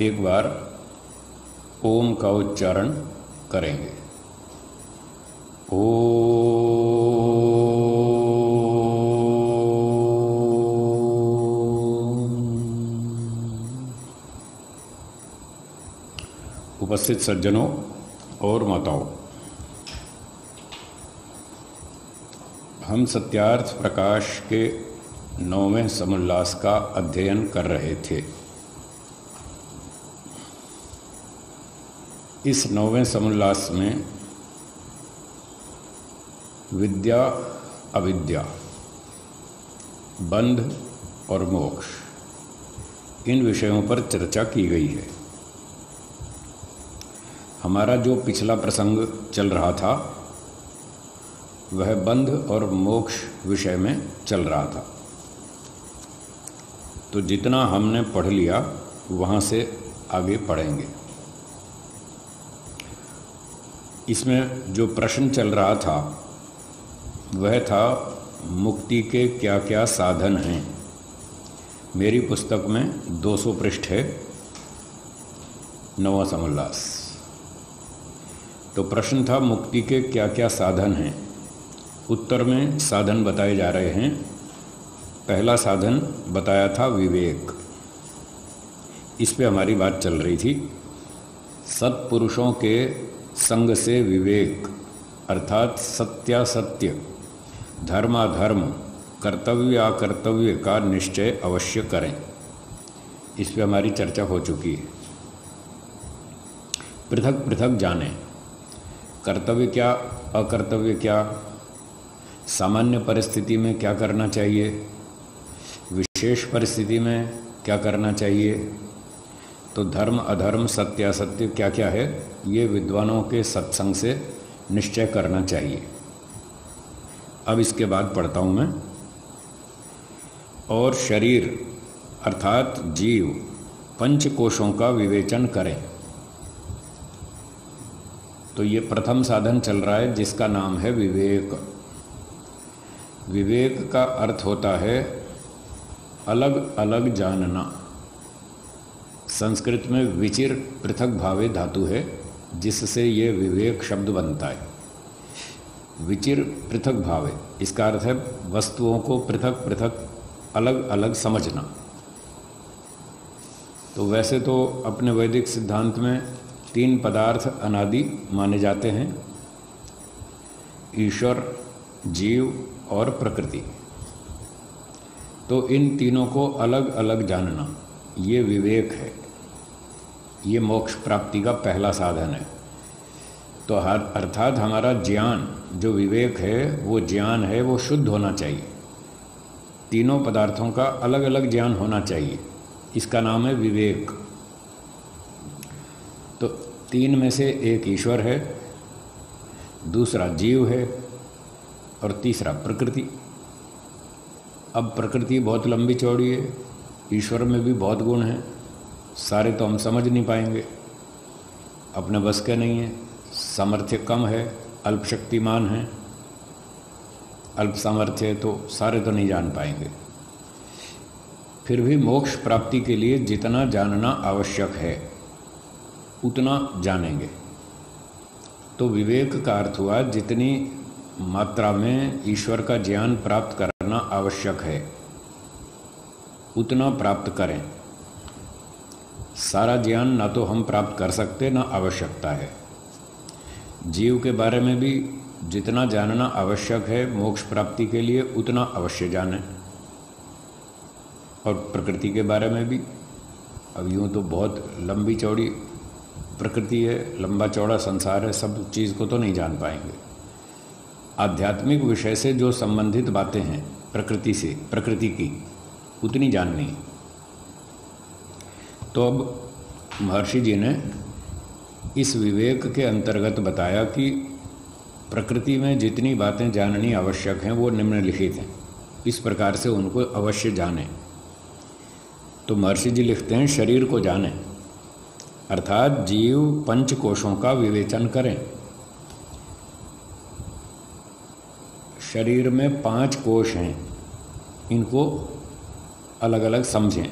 एक बार ओम का उच्चारण करेंगे। उपस्थित सज्जनों और माताओं, हम सत्यार्थ प्रकाश के 9वें समुल्लास का अध्ययन कर रहे थे। इस 9वें समुल्लास में विद्या अविद्या, बंध और मोक्ष, इन विषयों पर चर्चा की गई है। हमारा जो पिछला प्रसंग चल रहा था वह बंध और मोक्ष विषय में चल रहा था। तो जितना हमने पढ़ लिया वहाँ से आगे पढ़ेंगे। इसमें जो प्रश्न चल रहा था वह था मुक्ति के क्या क्या साधन हैं। मेरी पुस्तक में 200 पृष्ठ है, 9वां समुल्लास। तो प्रश्न था मुक्ति के क्या क्या साधन हैं। उत्तर में साधन बताए जा रहे हैं। पहला साधन बताया था विवेक। इस पे हमारी बात चल रही थी। सत्पुरुषों के संग से विवेक अर्थात सत्यासत्य, धर्माधर्म, कर्तव्य अकर्तव्य का निश्चय अवश्य करें। इस पे हमारी चर्चा हो चुकी है। पृथक पृथक जानें, कर्तव्य क्या, अकर्तव्य क्या, सामान्य परिस्थिति में क्या करना चाहिए, विशेष परिस्थिति में क्या करना चाहिए। तो धर्म अधर्म सत्य असत्य क्या क्या है, ये विद्वानों के सत्संग से निश्चय करना चाहिए। अब इसके बाद पढ़ता हूँ मैं। और शरीर अर्थात जीव पंचकोशों का विवेचन करें। तो ये प्रथम साधन चल रहा है जिसका नाम है विवेक। विवेक का अर्थ होता है अलग अलग जानना। संस्कृत में विचिर पृथक भावे धातु है जिससे ये विवेक शब्द बनता है। विचिर पृथक भावे, इसका अर्थ है वस्तुओं को पृथक पृथक अलग अलग समझना। तो वैसे तो अपने वैदिक सिद्धांत में 3 पदार्थ अनादि माने जाते हैं, ईश्वर, जीव और प्रकृति। तो इन तीनों को अलग अलग जानना ये विवेक है। ये मोक्ष प्राप्ति का पहला साधन है। तो अर्थात हमारा ज्ञान जो विवेक है, वो ज्ञान है, वो शुद्ध होना चाहिए। तीनों पदार्थों का अलग अलग ज्ञान होना चाहिए। इसका नाम है विवेक। तो 3 में से एक ईश्वर है, दूसरा जीव है और तीसरा प्रकृति। अब प्रकृति बहुत लंबी चौड़ी है, ईश्वर में भी बहुत गुण हैं, सारे तो हम समझ नहीं पाएंगे, अपने बस के नहीं है, सामर्थ्य कम है, अल्प शक्तिमान है, अल्प सामर्थ्य है, तो सारे तो नहीं जान पाएंगे। फिर भी मोक्ष प्राप्ति के लिए जितना जानना आवश्यक है उतना जानेंगे। तो विवेक का अर्थ हुआ जितनी मात्रा में ईश्वर का ज्ञान प्राप्त करना आवश्यक है उतना प्राप्त करें। सारा ज्ञान ना तो हम प्राप्त कर सकते, ना आवश्यकता है। जीव के बारे में भी जितना जानना आवश्यक है मोक्ष प्राप्ति के लिए उतना अवश्य जानें। और प्रकृति के बारे में भी। अब यूँ तो बहुत लंबी चौड़ी प्रकृति है, लंबा चौड़ा संसार है, सब चीज़ को तो नहीं जान पाएंगे। आध्यात्मिक विषय से जो संबंधित बातें हैं प्रकृति से, प्रकृति की, उतनी जाननी है। तो अब महर्षि जी ने इस विवेक के अंतर्गत बताया कि प्रकृति में जितनी बातें जाननी आवश्यक हैं वो निम्नलिखित हैं, इस प्रकार से उनको अवश्य जानें। तो महर्षि जी लिखते हैं शरीर को जानें अर्थात जीव पंचकोशों का विवेचन करें। शरीर में 5 कोश हैं, इनको अलग अलग समझें।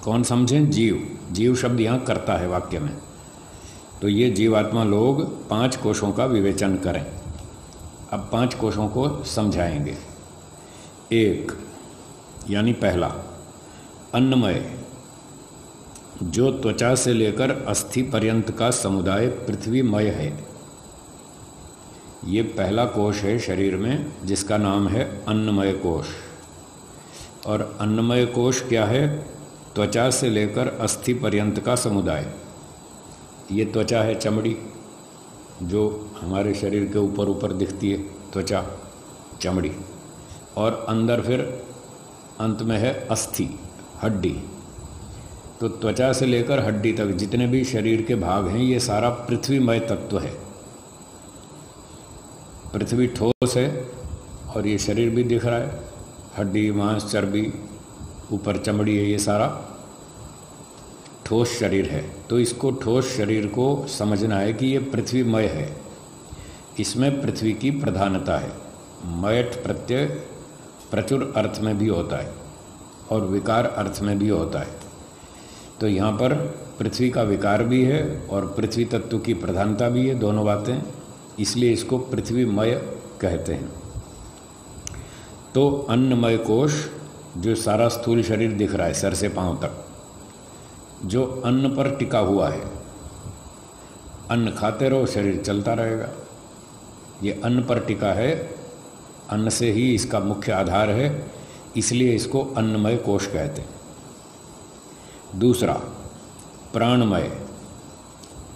कौन समझें? जीव। जीव शब्द यहाँ करता है वाक्य में। तो ये जीवात्मा लोग 5 कोशों का विवेचन करें। अब 5 कोशों को समझाएंगे। 1 यानी पहला, अन्नमय, जो त्वचा से लेकर अस्थि पर्यंत का समुदाय पृथ्वीमय है। ये पहला कोश है शरीर में जिसका नाम है अन्नमय कोश। और अन्नमय कोश क्या है? त्वचा से लेकर अस्थि पर्यंत का समुदाय। ये त्वचा है, चमड़ी, जो हमारे शरीर के ऊपर ऊपर दिखती है, त्वचा, चमड़ी। और अंदर फिर अंत में है अस्थि, हड्डी। तो त्वचा से लेकर हड्डी तक जितने भी शरीर के भाग हैं ये सारा पृथ्वीमय तत्व है। पृथ्वी ठोस है और ये शरीर भी दिख रहा है, हड्डी, मांस, चर्बी, ऊपर चमड़ी है, ये सारा ठोस शरीर है। तो इसको ठोस शरीर को समझना है कि ये पृथ्वीमय है। इसमें पृथ्वी की प्रधानता है। मयठ प्रत्यय प्रचुर अर्थ में भी होता है और विकार अर्थ में भी होता है। तो यहाँ पर पृथ्वी का विकार भी है और पृथ्वी तत्व की प्रधानता भी है, दोनों बातें, इसलिए इसको पृथ्वीमय कहते हैं। तो अन्नमय कोश, जो सारा स्थूल शरीर दिख रहा है सर से पांव तक, जो अन्न पर टिका हुआ है। अन्न खाते रहो, शरीर चलता रहेगा। ये अन्न पर टिका है, अन्न से ही इसका मुख्य आधार है, इसलिए इसको अन्नमय कोश कहते हैं। दूसरा, प्राणमय,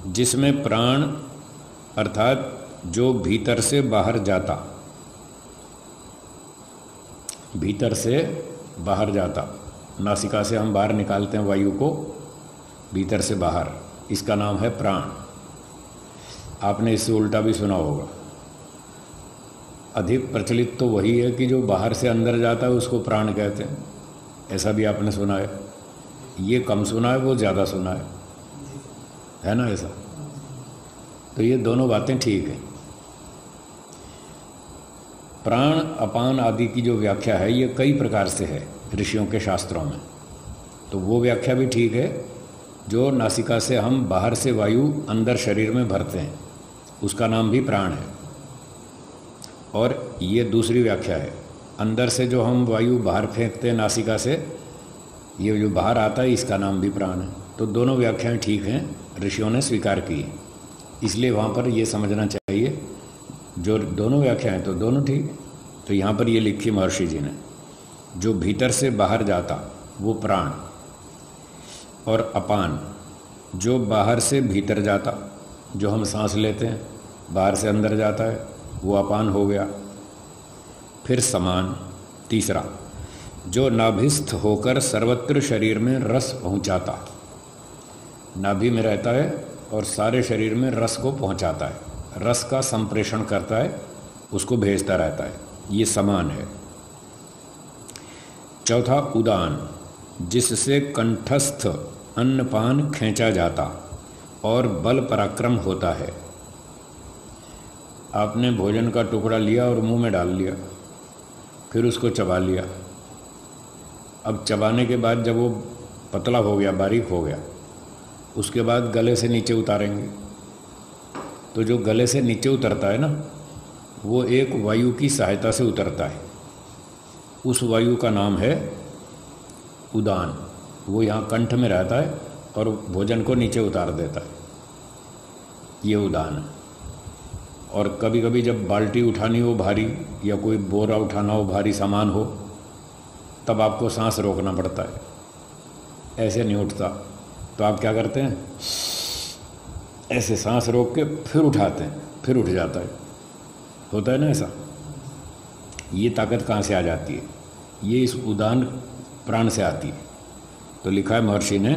जिसमें प्राण अर्थात जो भीतर से बाहर जाता, भीतर से बाहर जाता, नासिका से हम बाहर निकालते हैं वायु को, भीतर से बाहर, इसका नाम है प्राण। आपने इससे उल्टा भी सुना होगा। अधिक प्रचलित तो वही है कि जो बाहर से अंदर जाता है उसको प्राण कहते हैं, ऐसा भी आपने सुना है। ये कम सुना है, वो ज़्यादा सुना है ना ऐसा? तो ये दोनों बातें ठीक हैं। प्राण, अपान आदि की जो व्याख्या है ये कई प्रकार से है ऋषियों के शास्त्रों में। तो वो व्याख्या भी ठीक है, जो नासिका से हम बाहर से वायु अंदर शरीर में भरते हैं उसका नाम भी प्राण है। और ये दूसरी व्याख्या है, अंदर से जो हम वायु बाहर फेंकते हैं नासिका से, ये जो बाहर आता है इसका नाम भी प्राण है। तो दोनों व्याख्याएं ठीक हैं, ऋषियों ने स्वीकार की। इसलिए वहाँ पर ये समझना चाहिए, जो दोनों व्याख्याएं तो दोनों ठीक। तो यहाँ पर ये लिखी महर्षि जी ने, जो भीतर से बाहर जाता वो प्राण, और अपान, जो बाहर से भीतर जाता, जो हम सांस लेते हैं बाहर से अंदर जाता है, वो अपान हो गया। फिर समान, तीसरा, जो नाभिस्थ होकर सर्वत्र शरीर में रस पहुंचाता, नाभि में रहता है और सारे शरीर में रस को पहुंचाता है, रस का संप्रेषण करता है, उसको भेजता रहता है, ये समान है। चौथा, उदान, जिससे कंठस्थ अन्नपान खींचा जाता और बल पराक्रम होता है। आपने भोजन का टुकड़ा लिया और मुंह में डाल लिया, फिर उसको चबा लिया। अब चबाने के बाद जब वो पतला हो गया, बारीक हो गया, उसके बाद गले से नीचे उतारेंगे। तो जो गले से नीचे उतरता है ना, वो एक वायु की सहायता से उतरता है। उस वायु का नाम है उदान। वो यहाँ कंठ में रहता है और भोजन को नीचे उतार देता है, ये उदान है। और कभी कभी जब बाल्टी उठानी हो भारी, या कोई बोरा उठाना हो भारी सामान हो, तब आपको सांस रोकना पड़ता है, ऐसे नहीं उठता। तो आप क्या करते हैं, ऐसे सांस रोक के फिर उठाते हैं, फिर उठ जाता है। होता है ना ऐसा? ये ताकत कहाँ से आ जाती है? ये इस उदान प्राण से आती है। तो लिखा है महर्षि ने,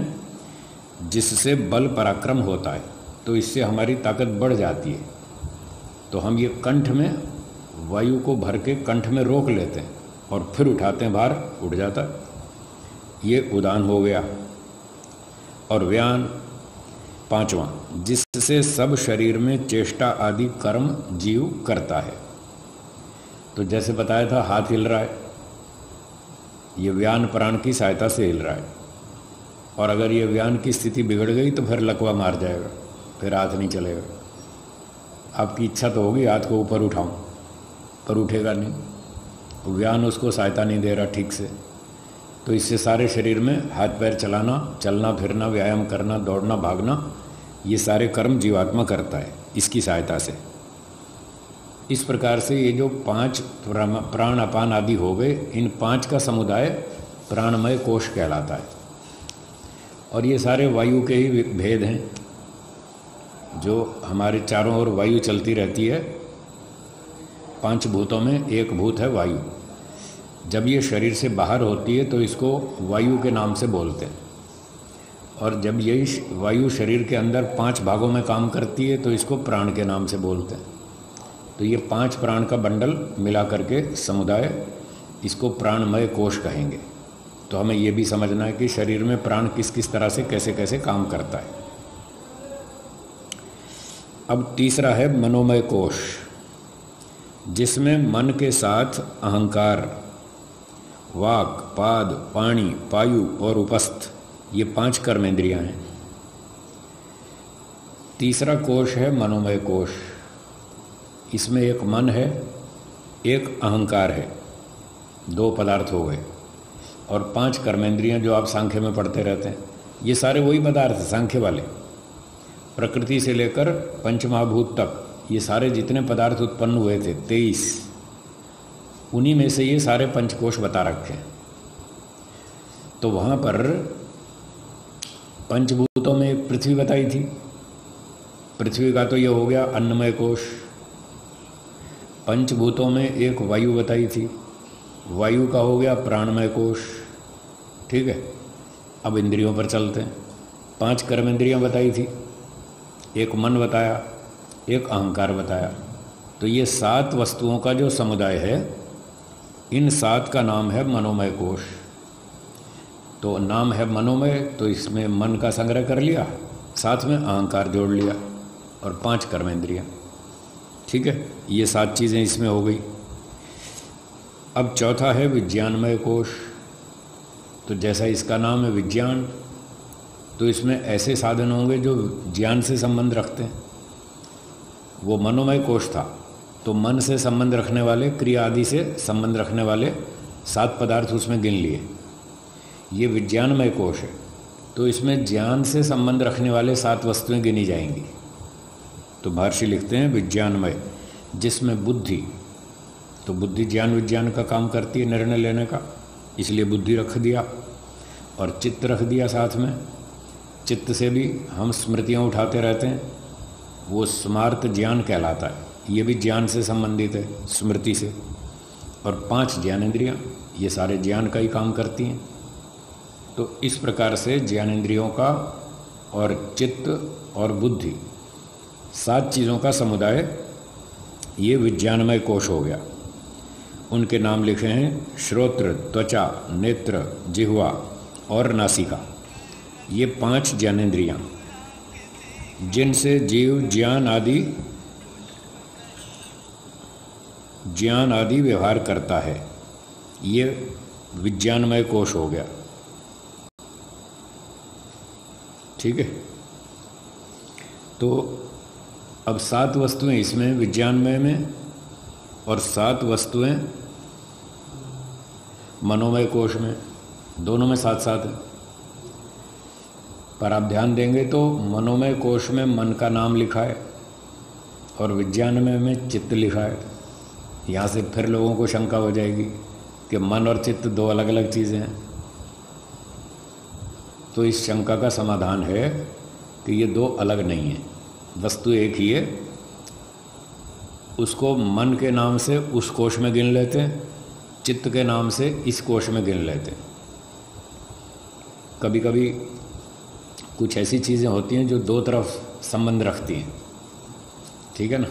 जिससे बल पराक्रम होता है, तो इससे हमारी ताकत बढ़ जाती है। तो हम ये कंठ में वायु को भर के कंठ में रोक लेते हैं और फिर उठाते हैं बाहर, उठ जाता है, ये उदान हो गया। और व्यान, पांचवा, जिससे सब शरीर में चेष्टा आदि कर्म जीव करता है। तो जैसे बताया था, हाथ हिल रहा है, ये व्यान प्राण की सहायता से हिल रहा है। और अगर ये व्यान की स्थिति बिगड़ गई तो फिर लकवा मार जाएगा, फिर हाथ नहीं चलेगा। आपकी इच्छा तो होगी हाथ को ऊपर उठाऊं, पर उठेगा नहीं, व्यान उसको सहायता नहीं दे रहा ठीक से। तो इससे सारे शरीर में हाथ पैर चलाना, चलना फिरना, व्यायाम करना, दौड़ना, भागना, ये सारे कर्म जीवात्मा करता है इसकी सहायता से। इस प्रकार से ये जो 5 प्राण अपान आदि हो गए, इन 5 का समुदाय प्राणमय कोश कहलाता है। और ये सारे वायु के ही भेद हैं, जो हमारे चारों ओर वायु चलती रहती है। 5 भूतों में एक भूत है वायु। जब ये शरीर से बाहर होती है तो इसको वायु के नाम से बोलते हैं, और जब यही वायु शरीर के अंदर 5 भागों में काम करती है तो इसको प्राण के नाम से बोलते हैं। तो ये 5 प्राण का बंडल मिला करके समुदाय, इसको प्राणमय कोश कहेंगे। तो हमें ये भी समझना है कि शरीर में प्राण किस किस तरह से कैसे कैसे काम करता है। अब तीसरा है मनोमय कोश, जिसमें मन के साथ अहंकार, वाक, पाद, पाणी, पायु और उपस्थ, ये 5 कर्मेंद्रियां हैं। तीसरा कोश है मनोमय कोश। इसमें एक मन है, एक अहंकार है, 2 पदार्थ हो गए, और 5 कर्मेंद्रियां जो आप सांख्य में पढ़ते रहते हैं। ये सारे वही पदार्थ हैं सांख्य वाले। प्रकृति से लेकर पंचमहाभूत तक ये सारे जितने पदार्थ उत्पन्न हुए थे 23, उन्हीं में से ये सारे पंचकोश बता रखे हैं। तो वहाँ पर पंचभूतों में एक पृथ्वी बताई थी, पृथ्वी का तो ये हो गया अन्नमय कोश। पंचभूतों में एक वायु बताई थी, वायु का हो गया प्राणमय कोश। ठीक है, अब इंद्रियों पर चलते हैं। 5 कर्मेंद्रियां बताई थी, एक मन बताया, एक अहंकार बताया। तो ये 7 वस्तुओं का जो समुदाय है, इन 7 का नाम है मनोमय कोश। तो नाम है मनोमय, तो इसमें मन का संग्रह कर लिया, साथ में अहंकार जोड़ लिया, और 5 कर्मेंद्रियां। ठीक है, ये 7 चीज़ें इसमें हो गई। अब चौथा है विज्ञानमय कोश। तो जैसा इसका नाम है विज्ञान, तो इसमें ऐसे साधन होंगे जो ज्ञान से संबंध रखते हैं। वो मनोमय कोश था, तो मन से संबंध रखने वाले, क्रिया आदि से संबंध रखने वाले 7 पदार्थ उसमें गिन लिए। ये विज्ञानमय कोश है, तो इसमें ज्ञान से संबंध रखने वाले 7 वस्तुएं गिनी जाएंगी। तो महर्षि लिखते हैं विज्ञानमय, जिसमें बुद्धि, तो बुद्धि ज्ञान विज्ञान का काम करती है, निर्णय लेने का, इसलिए बुद्धि रख दिया, और चित्त रख दिया साथ में। चित्त से भी हम स्मृतियाँ उठाते रहते हैं, वो स्मार्त ज्ञान कहलाता है। ये भी ज्ञान से संबंधित है, स्मृति से। और 5 ज्ञानेंद्रियाँ, ये सारे ज्ञान का ही काम करती हैं। तो इस प्रकार से ज्ञानेंद्रियों का और चित्त और बुद्धि, 7 चीज़ों का समुदाय, ये विज्ञानमय कोश हो गया। उनके नाम लिखे हैं श्रोत्र, त्वचा, नेत्र, जिह्वा और नासिका। ये 5 ज्ञानेंद्रियाँ, जिनसे जीव ज्ञान आदि व्यवहार करता है, ये विज्ञानमय कोश हो गया। ठीक है, तो अब 7 वस्तुएं इसमें विज्ञानमय में, और 7 वस्तुएं मनोमय कोश में, दोनों में 7-7 है। पर आप ध्यान देंगे तो मनोमय कोश में मन का नाम लिखा है, और विज्ञानमय में चित्त लिखा है। यहाँ से फिर लोगों को शंका हो जाएगी कि मन और चित्त 2 अलग अलग चीज़ें हैं। तो इस शंका का समाधान है कि ये 2 अलग नहीं हैं, वस्तु एक ही है। उसको मन के नाम से उस कोश में गिन लेते हैं, चित्त के नाम से इस कोश में गिन लेते हैं। कभी कभी कुछ ऐसी चीज़ें होती हैं जो 2 तरफ संबंध रखती हैं। ठीक है ना।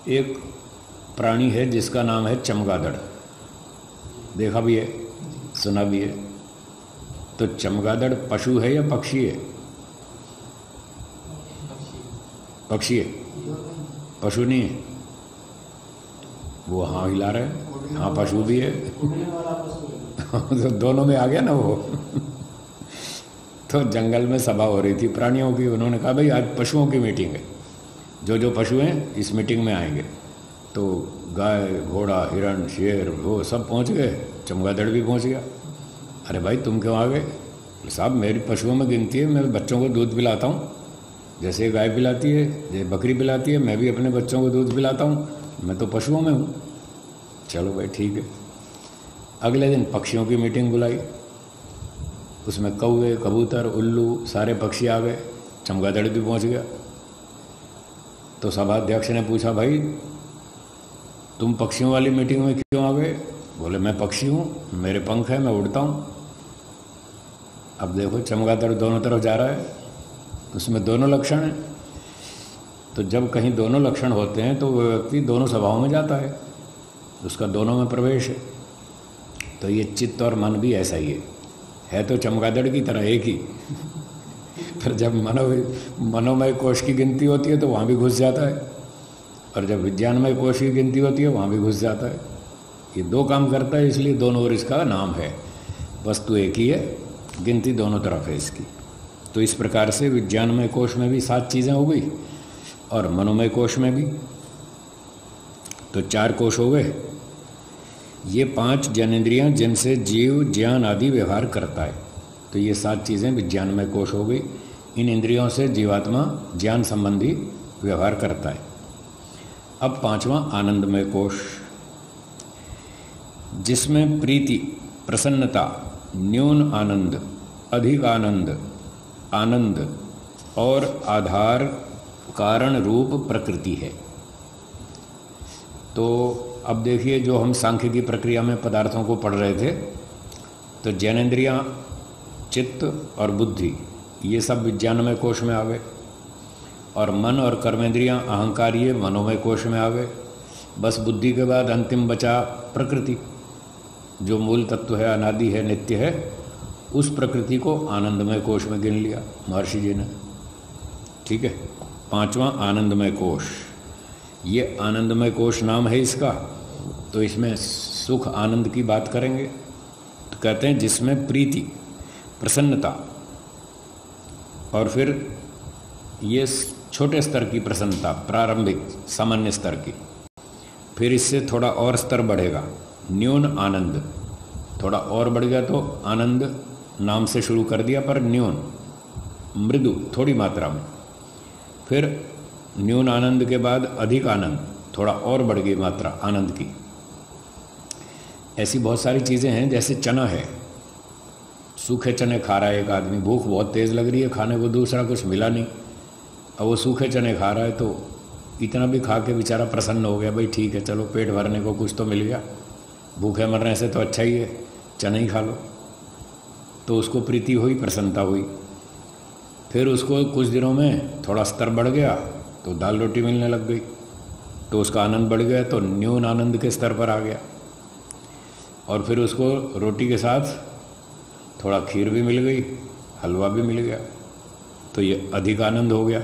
एक प्राणी है जिसका नाम है चमगादड़, देखा भी है, सुना भी है। तो चमगादड़ पशु है या पक्षी है? पक्षी है, पशु नहीं है। वो हाँ हिला रहे हैं, हाँ पशु भी है। तो दोनों में आ गया ना वो। तो जंगल में सभा हो रही थी प्राणियों की, उन्होंने कहा भाई आज पशुओं की मीटिंग है, जो जो पशु हैं इस मीटिंग में आएंगे। तो गाय, घोड़ा, हिरण, शेर वो सब पहुंच गए, चमगादड़ भी पहुंच गया। अरे भाई तुम क्यों आ गए? साहब मेरी पशुओं में गिनती है, मैं बच्चों को दूध पिलाता हूँ, जैसे गाय पिलाती है, जैसे बकरी पिलाती है, मैं भी अपने बच्चों को दूध पिलाता हूँ, मैं तो पशुओं में हूँ। चलो भाई ठीक है। अगले दिन पक्षियों की मीटिंग बुलाई, उसमें कौवे, कबूतर, उल्लू सारे पक्षी आ गए, चमगादड़ भी पहुँच गया। तो सभाध्यक्ष ने पूछा भाई तुम पक्षियों वाली मीटिंग में क्यों आ गए? बोले मैं पक्षी हूँ, मेरे पंख हैं, मैं उड़ता हूँ। अब देखो चमगादड़ दोनों तरफ जा रहा है, उसमें दोनों लक्षण हैं। तो जब कहीं दोनों लक्षण होते हैं तो वो व्यक्ति दोनों सभाओं में जाता है, उसका दोनों में प्रवेश है। तो ये चित्त और मन भी ऐसा ही है तो चमगादड़ की तरह एक ही। पर जब मनोमय कोश की गिनती होती है तो वहाँ भी घुस जाता है, और जब विज्ञानमय कोश की गिनती होती है वहाँ भी घुस जाता है। ये दो काम करता है, इसलिए दोनों ओर इसका नाम है। वस्तु एक ही है, गिनती दोनों तरफ है इसकी। तो इस प्रकार से विज्ञानमय कोश में भी 7 चीज़ें हो गई और मनोमय कोश में भी, तो 4 कोश हो गए। ये 5 ज्ञानेंद्रियाँ जिनसे जीव ज्ञान आदि व्यवहार करता है, तो ये 7 चीज़ें विज्ञानमय कोश हो गई। इन इंद्रियों से जीवात्मा ज्ञान संबंधी व्यवहार करता है। अब 5वां आनंदमय कोश, जिसमें प्रीति, प्रसन्नता, न्यून आनंद, अधिक आनंद, आनंद और आधार कारण रूप प्रकृति है। तो अब देखिए, जो हम सांख्य की प्रक्रिया में पदार्थों को पढ़ रहे थे, तो ज्ञानेंद्रियाँ, चित्त और बुद्धि ये सब विज्ञानमय कोश में आ गए, और मन और कर्मेंद्रियाँ, अहंकार ये मनोमय कोश में आ गए। बस बुद्धि के बाद अंतिम बचा प्रकृति, जो मूल तत्व है, अनादि है, नित्य है। उस प्रकृति को आनंदमय कोश में गिन लिया महर्षि जी ने। ठीक है, 5वां आनंदमय कोश। ये आनंदमय कोश नाम है इसका। तो इसमें सुख आनंद की बात करेंगे। तो कहते हैं जिसमें प्रीति, प्रसन्नता, और फिर ये छोटे स्तर की प्रसन्नता, प्रारंभिक सामान्य स्तर की, फिर इससे थोड़ा और स्तर बढ़ेगा, न्यून आनंद, थोड़ा और बढ़ गया तो आनंद नाम से शुरू कर दिया, पर न्यून, मृदु, थोड़ी मात्रा में। फिर न्यून आनंद के बाद अधिक आनंद, थोड़ा और बढ़ गई मात्रा आनंद की। ऐसी बहुत सारी चीज़ें हैं, जैसे चना है, सूखे चने खा रहा है एक आदमी, भूख बहुत तेज़ लग रही है, खाने को दूसरा कुछ मिला नहीं, अब वो सूखे चने खा रहा है, तो इतना भी खा के बेचारा प्रसन्न हो गया, भाई ठीक है चलो पेट भरने को कुछ तो मिल गया, भूखे मरने से तो अच्छा ही है, चने ही खा लो। तो उसको प्रीति हुई, प्रसन्नता हुई। फिर उसको कुछ दिनों में थोड़ा स्तर बढ़ गया तो दाल रोटी मिलने लग गई, तो उसका आनंद बढ़ गया, तो न्यून आनंद के स्तर पर आ गया। और फिर उसको रोटी के साथ थोड़ा खीर भी मिल गई, हलवा भी मिल गया, तो ये अधिक आनंद हो गया।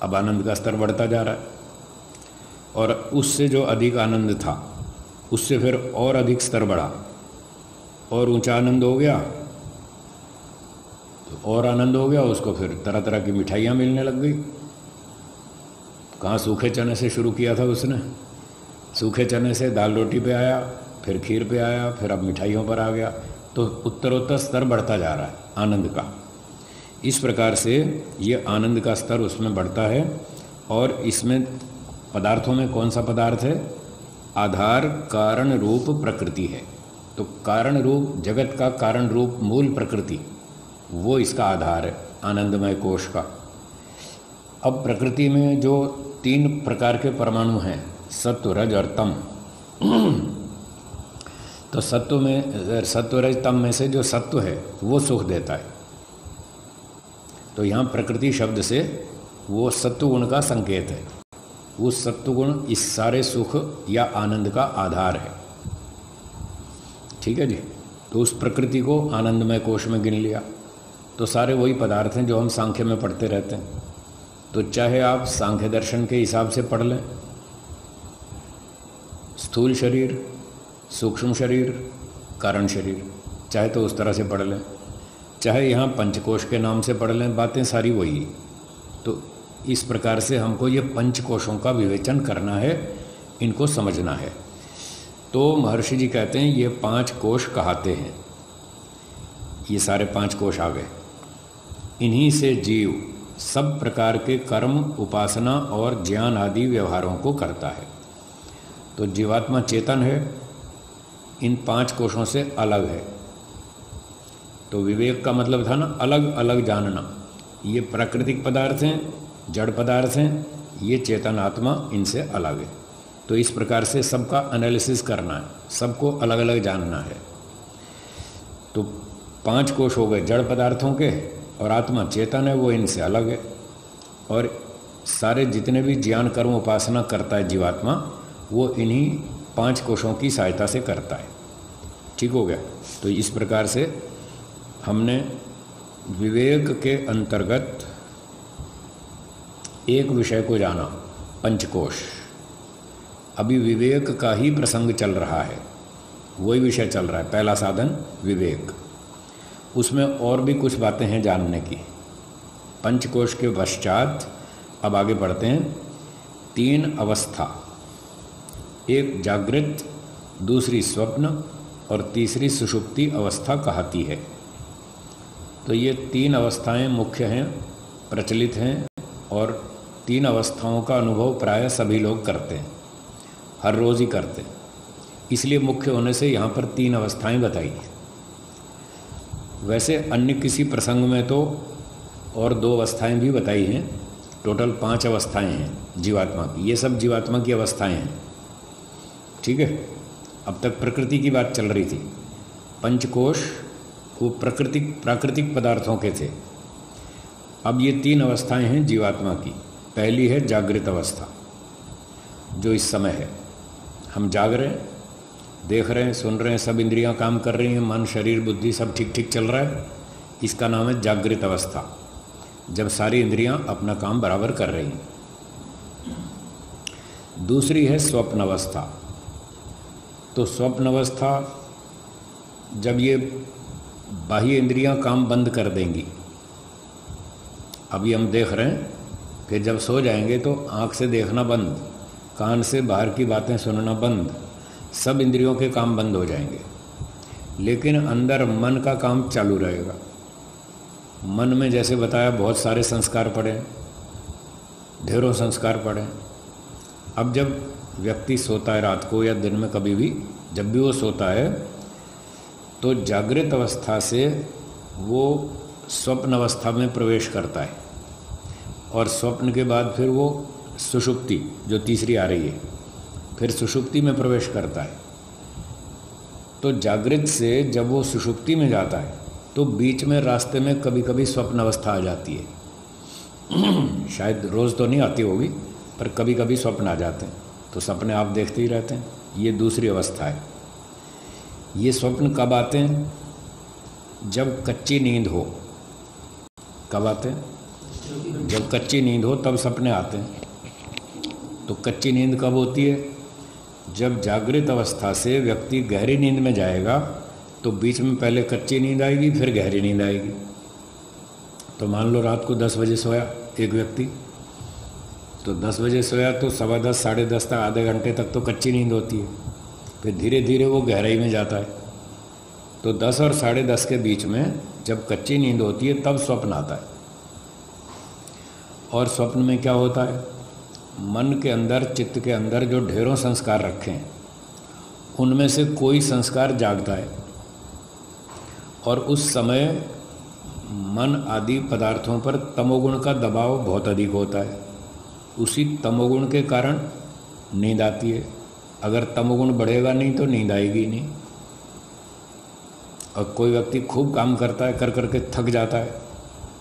अब आनंद का स्तर बढ़ता जा रहा है, और उससे जो अधिक आनंद था उससे फिर और अधिक स्तर बढ़ा, और ऊंचा आनंद हो गया, तो और आनंद हो गया, उसको फिर तरह तरह की मिठाइयाँ मिलने लग गई। कहाँ सूखे चने से शुरू किया था उसने, सूखे चने से दाल रोटी पे आया, फिर खीर पे आया, फिर अब मिठाइयों पर आ गया, तो उत्तरोत्तर स्तर बढ़ता जा रहा है आनंद का। इस प्रकार से ये आनंद का स्तर उसमें बढ़ता है। और इसमें पदार्थों में कौन सा पदार्थ है? आधार कारण रूप प्रकृति है। तो कारण रूप, जगत का कारण रूप मूल प्रकृति, वो इसका आधार है आनंदमय कोश का। अब प्रकृति में जो 3 प्रकार के परमाणु हैं, सत्व, रज और तम, तो सत्व रज तम में से जो सत्व है वो सुख देता है। तो यहाँ प्रकृति शब्द से वो सत्व गुण का संकेत है। वो सत्व गुण इस सारे सुख या आनंद का आधार है। ठीक है जी। तो उस प्रकृति को आनंदमय कोश में गिन लिया। तो सारे वही पदार्थ हैं जो हम सांख्य में पढ़ते रहते हैं। तो चाहे आप सांख्य दर्शन के हिसाब से पढ़ लें, स्थूल शरीर, सूक्ष्म शरीर, कारण शरीर, चाहे तो उस तरह से पढ़ लें, चाहे यहाँ पंचकोश के नाम से पढ़ लें, बातें सारी वही। तो इस प्रकार से हमको ये पंचकोशों का विवेचन करना है, इनको समझना है। तो महर्षि जी कहते हैं ये 5 कोश कहाते हैं, ये सारे 5 कोश आ गए। इन्हीं से जीव सब प्रकार के कर्म, उपासना और ज्ञान आदि व्यवहारों को करता है। तो जीवात्मा चेतन है, इन 5 कोशों से अलग है। तो विवेक का मतलब था ना अलग अलग जानना। ये प्राकृतिक पदार्थ हैं, जड़ पदार्थ हैं, ये चेतन आत्मा इनसे अलग है। तो इस प्रकार से सबका एनालिसिस करना है, सबको अलग अलग जानना है। तो 5 कोश हो गए जड़ पदार्थों के, और आत्मा चेतन है, वो इनसे अलग है। और सारे जितने भी ज्ञान कर्म उपासना करता है जीवात्मा, वो इन्हीं 5 कोशों की सहायता से करता है। ठीक हो गया। तो इस प्रकार से हमने विवेक के अंतर्गत एक विषय को जाना, पंचकोश। अभी विवेक का ही प्रसंग चल रहा है, वही विषय चल रहा है, पहला साधन विवेक। उसमें और भी कुछ बातें हैं जानने की। पंचकोश के पश्चात अब आगे बढ़ते हैं। 3 अवस्था, एक जागृत, दूसरी स्वप्न और तीसरी सुषुप्ति अवस्था कहती है। तो ये 3 अवस्थाएं मुख्य हैं, प्रचलित हैं, और 3 अवस्थाओं का अनुभव प्रायः सभी लोग करते हैं, हर रोज़ ही करते हैं। इसलिए मुख्य होने से यहाँ पर 3 अवस्थाएं बताई। वैसे अन्य किसी प्रसंग में तो और 2 अवस्थाएं भी बताई हैं। टोटल 5 अवस्थाएं हैं जीवात्मा की। ये सब जीवात्मा की अवस्थाएं हैं। ठीक है। अब तक प्रकृति की बात चल रही थी। पंचकोश वो प्राकृतिक पदार्थों के थे। अब ये 3 अवस्थाएं हैं जीवात्मा की। पहली है जागृत अवस्था, जो इस समय है। हम जाग रहे हैं, देख रहे हैं, सुन रहे हैं, सब इंद्रियां काम कर रही हैं, मन, शरीर, बुद्धि सब ठीक ठीक चल रहा है। इसका नाम है जागृत अवस्था, जब सारी इंद्रियां अपना काम बराबर कर रही हैं। दूसरी है स्वप्न अवस्था। तो स्वप्न अवस्था जब ये बाह्य इंद्रियां काम बंद कर देंगी। अभी हम देख रहे हैं, फिर जब सो जाएंगे तो आँख से देखना बंद, कान से बाहर की बातें सुनना बंद, सब इंद्रियों के काम बंद हो जाएंगे। लेकिन अंदर मन का काम चालू रहेगा। मन में जैसे बताया बहुत सारे संस्कार पड़े, ढेरों संस्कार पड़े। अब जब व्यक्ति सोता है रात को या दिन में कभी भी, जब भी वो सोता है तो जागृत अवस्था से वो स्वप्न अवस्था में प्रवेश करता है, और स्वप्न के बाद फिर वो सुषुप्ति जो तीसरी आ रही है, फिर सुषुप्ति में प्रवेश करता है। तो जागृत से जब वो सुषुप्ति में जाता है तो बीच में रास्ते में कभी कभी स्वप्न अवस्था आ जाती है। शायद रोज़ तो नहीं आती होगी, पर कभी कभी स्वप्न आ जाते हैं, तो सपने आप देखते ही रहते हैं। ये दूसरी अवस्था है। ये स्वप्न कब आते हैं? जब कच्ची नींद हो। कब आते हैं? जब कच्ची नींद हो तब सपने आते हैं। तो कच्ची नींद कब होती है? जब जागृत अवस्था से व्यक्ति गहरी नींद में जाएगा तो बीच में पहले कच्ची नींद आएगी, फिर गहरी नींद आएगी। तो मान लो रात को 10 बजे सोया एक व्यक्ति, तो 10 बजे सोया तो 10:15 साढ़े 10 तक, आधे घंटे तक तो कच्ची नींद होती है। फिर धीरे धीरे वो गहराई में जाता है। तो 10 और साढ़े 10 के बीच में जब कच्ची नींद होती है तब स्वप्न आता है। और स्वप्न में क्या होता है? मन के अंदर, चित्त के अंदर जो ढेरों संस्कार रखे हैं, उनमें से कोई संस्कार जागता है, और उस समय मन आदि पदार्थों पर तमोगुण का दबाव बहुत अधिक होता है। उसी तमोगुण के कारण नींद आती है। अगर तमोगुण बढ़ेगा नहीं तो नींद आएगी नहीं। और कोई व्यक्ति खूब काम करता है, कर करके थक जाता है,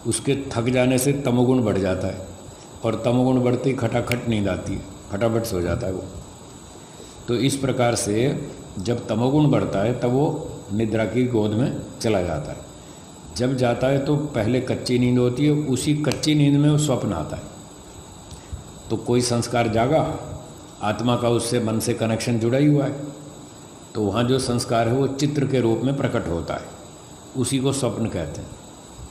उसके थक जाने से तमोगुण बढ़ जाता है, और तमोगुण बढ़ते ही खटाखट नींद आती है, फटाफट सो जाता है वो। तो इस प्रकार से जब तमोगुण बढ़ता है तब वो निद्रा की गोद में चला जाता है। जब जाता है तो पहले कच्ची नींद होती है, उसी कच्ची नींद में वो स्वप्न आता है। तो कोई संस्कार जागा, आत्मा का उससे मन से कनेक्शन जुड़ा ही हुआ है, तो वहाँ जो संस्कार है वो चित्र के रूप में प्रकट होता है। उसी को स्वप्न कहते हैं।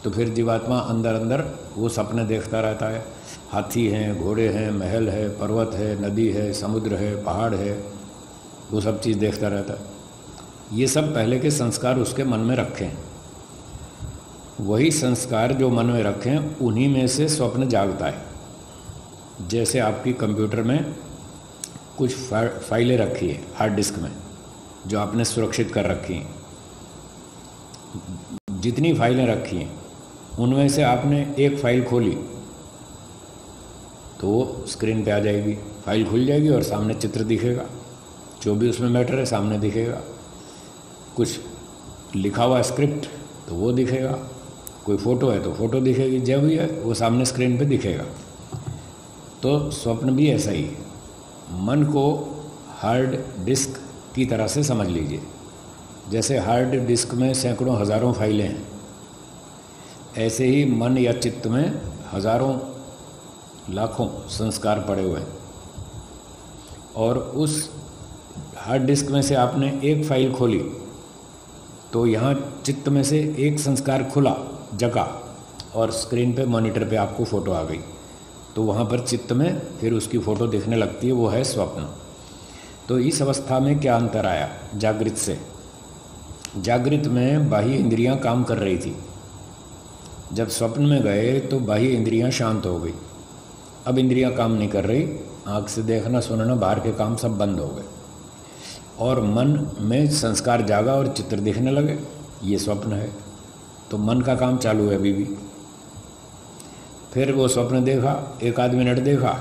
तो फिर जीवात्मा अंदर अंदर वो सपने देखता रहता है। हाथी हैं, घोड़े हैं, महल है, पर्वत है, नदी है, समुद्र है, पहाड़ है, वो सब चीज़ देखता रहता है। ये सब पहले के संस्कार उसके मन में रखे हैं। वही संस्कार जो मन में रखे हैं उन्हीं में से स्वप्न जागता है। जैसे आपकी कंप्यूटर में कुछ फाइलें रखी है हार्ड डिस्क में, जो आपने सुरक्षित कर रखी हैं। जितनी फाइलें रखी हैं उनमें से आपने एक फ़ाइल खोली तो वो स्क्रीन पे आ जाएगी, फाइल खुल जाएगी और सामने चित्र दिखेगा, जो भी उसमें मैटर है सामने दिखेगा। कुछ लिखा हुआ स्क्रिप्ट तो वो दिखेगा, कोई फ़ोटो है तो फ़ोटो दिखेगी, जब भी है वो सामने स्क्रीन पे दिखेगा। तो स्वप्न भी ऐसा ही है। मन को हार्ड डिस्क की तरह से समझ लीजिए। जैसे हार्ड डिस्क में सैकड़ों हज़ारों फाइलें हैं, ऐसे ही मन या चित्त में हज़ारों लाखों संस्कार पड़े हुए हैं। और उस हार्ड डिस्क में से आपने एक फ़ाइल खोली तो यहाँ चित्त में से एक संस्कार खुला, जगा, और स्क्रीन पे मॉनिटर पे आपको फ़ोटो आ गई। तो वहाँ पर चित्त में फिर उसकी फ़ोटो दिखने लगती है, वो है स्वप्न। तो इस अवस्था में क्या अंतर आया जागृत से? जागृत में बाह्य इंद्रियां काम कर रही थी, जब स्वप्न में गए तो बाह्य इंद्रियां शांत हो गई। अब इंद्रियां काम नहीं कर रही, आँख से देखना सुनना बाहर के काम सब बंद हो गए, और मन में संस्कार जागा और चित्र दिखने लगे। ये स्वप्न है। तो मन का काम चालू है अभी भी। फिर वो स्वप्न देखा, एक आध मिनट देखा,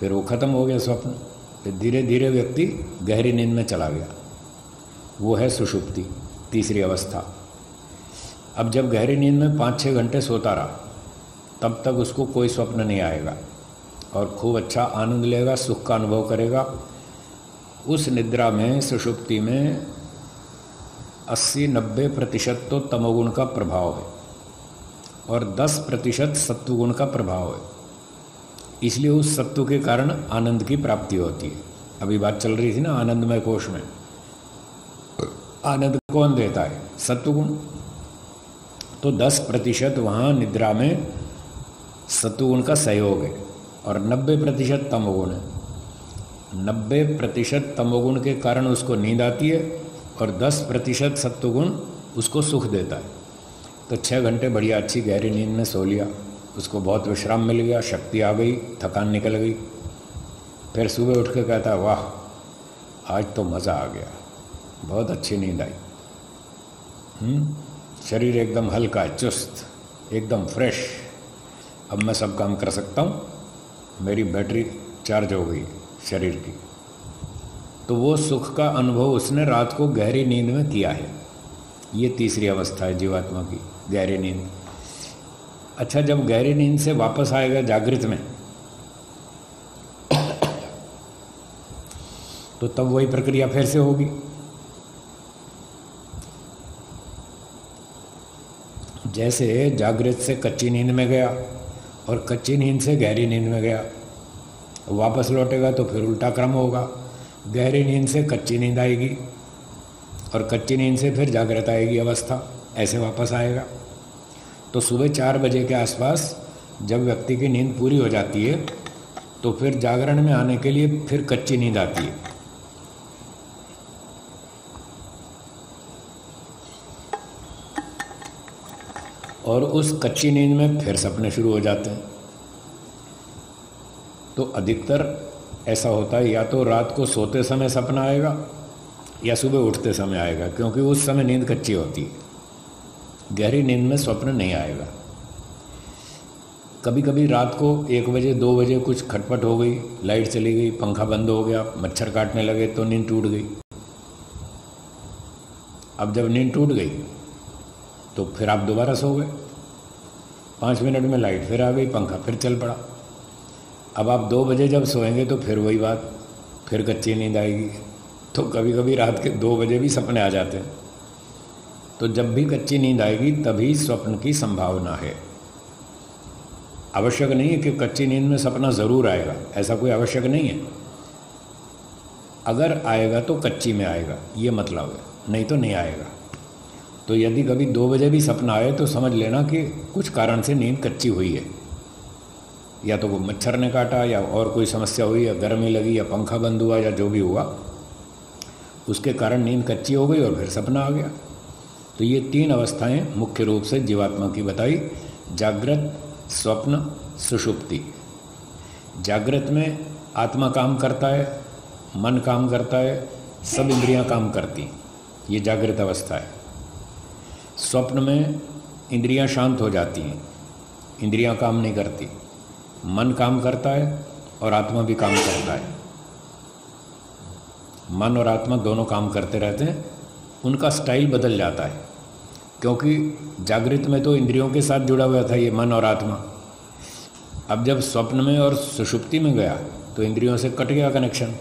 फिर वो ख़त्म हो गया स्वप्न। फिर धीरे धीरे व्यक्ति गहरी नींद में चला गया। वो है सुषुप्ति, तीसरी अवस्था। अब जब गहरी नींद में 5-6 घंटे सोता रहा, तब तक उसको कोई स्वप्न नहीं आएगा और खूब अच्छा आनंद लेगा, सुख का अनुभव करेगा। उस निद्रा में, सुषुप्ति में 80-90% तो तमोगुण का प्रभाव है और 10% सत्वगुण का प्रभाव है। इसलिए उस सत्व के कारण आनंद की प्राप्ति होती है। अभी बात चल रही थी ना आनंदमय कोश में। आनंद कौन देता है? सत्वगुण। तो 10% वहाँ निद्रा में सत्वगुण का सहयोग है और 90% तमोगुण है। 90% तमोगुण के कारण उसको नींद आती है और 10% सत्वगुण उसको सुख देता है। तो 6 घंटे बढ़िया अच्छी गहरी नींद में सो लिया, उसको बहुत विश्राम मिल गया, शक्ति आ गई, थकान निकल गई। फिर सुबह उठ के कहता है वाह आज तो मज़ा आ गया, बहुत अच्छी नींद आई। शरीर एकदम हल्का, चुस्त, एकदम फ्रेश। अब मैं सब काम कर सकता हूँ, मेरी बैटरी चार्ज हो गई शरीर की। तो वो सुख का अनुभव उसने रात को गहरी नींद में किया है। ये तीसरी अवस्था है जीवात्मा की, गहरी नींद। अच्छा, जब गहरी नींद से वापस आएगा जागृत में तो तब वही प्रक्रिया फिर से होगी। जैसे जागृत से कच्ची नींद में गया और कच्ची नींद से गहरी नींद में गया, वापस लौटेगा तो फिर उल्टा क्रम होगा। गहरी नींद से कच्ची नींद आएगी और कच्ची नींद से फिर जागृत आएगी अवस्था, ऐसे वापस आएगा। तो सुबह 4 बजे के आसपास जब व्यक्ति की नींद पूरी हो जाती है तो फिर जागरण में आने के लिए फिर कच्ची नींद आती है। और उस कच्ची नींद में फिर सपने शुरू हो जाते हैं। तो अधिकतर ऐसा होता है, या तो रात को सोते समय सपना आएगा या सुबह उठते समय आएगा, क्योंकि उस समय नींद कच्ची होती है। गहरी नींद में स्वप्न नहीं आएगा। कभी कभी रात को 1 बजे 2 बजे कुछ खटपट हो गई, लाइट चली गई, पंखा बंद हो गया, मच्छर काटने लगे तो नींद टूट गई। अब जब नींद टूट गई तो फिर आप दोबारा सो गए। 5 मिनट में लाइट फिर आ गई, पंखा फिर चल पड़ा। अब आप 2 बजे जब सोएंगे तो फिर वही बात, फिर कच्ची नींद आएगी। तो कभी कभी रात के 2 बजे भी सपने आ जाते हैं। तो जब भी कच्ची नींद आएगी तभी स्वप्न की संभावना है। आवश्यक नहीं है कि कच्ची नींद में सपना ज़रूर आएगा, ऐसा कोई आवश्यक नहीं है। अगर आएगा तो कच्ची में आएगा, ये मतलब है, नहीं तो नहीं आएगा। तो यदि कभी 2 बजे भी सपना आए तो समझ लेना कि कुछ कारण से नींद कच्ची हुई है, या तो वो मच्छर ने काटा, या और कोई समस्या हुई, या गर्मी लगी, या पंखा बंद हुआ, या जो भी हुआ उसके कारण नींद कच्ची हो गई और फिर सपना आ गया। तो ये 3 अवस्थाएं मुख्य रूप से जीवात्मा की बताई, जागृत, स्वप्न, सुषुप्ति। जागृत में आत्मा काम करता है, मन काम करता है, सब इंद्रियां काम करती, ये जागृत अवस्था है। स्वप्न में इंद्रियां शांत हो जाती हैं, इंद्रियां काम नहीं करती, मन काम करता है और आत्मा भी काम करता है। मन और आत्मा दोनों काम करते रहते हैं, उनका स्टाइल बदल जाता है, क्योंकि जागृत में तो इंद्रियों के साथ जुड़ा हुआ था ये मन और आत्मा। अब जब स्वप्न में और सुषुप्ति में गया तो इंद्रियों से कट गया कनेक्शन,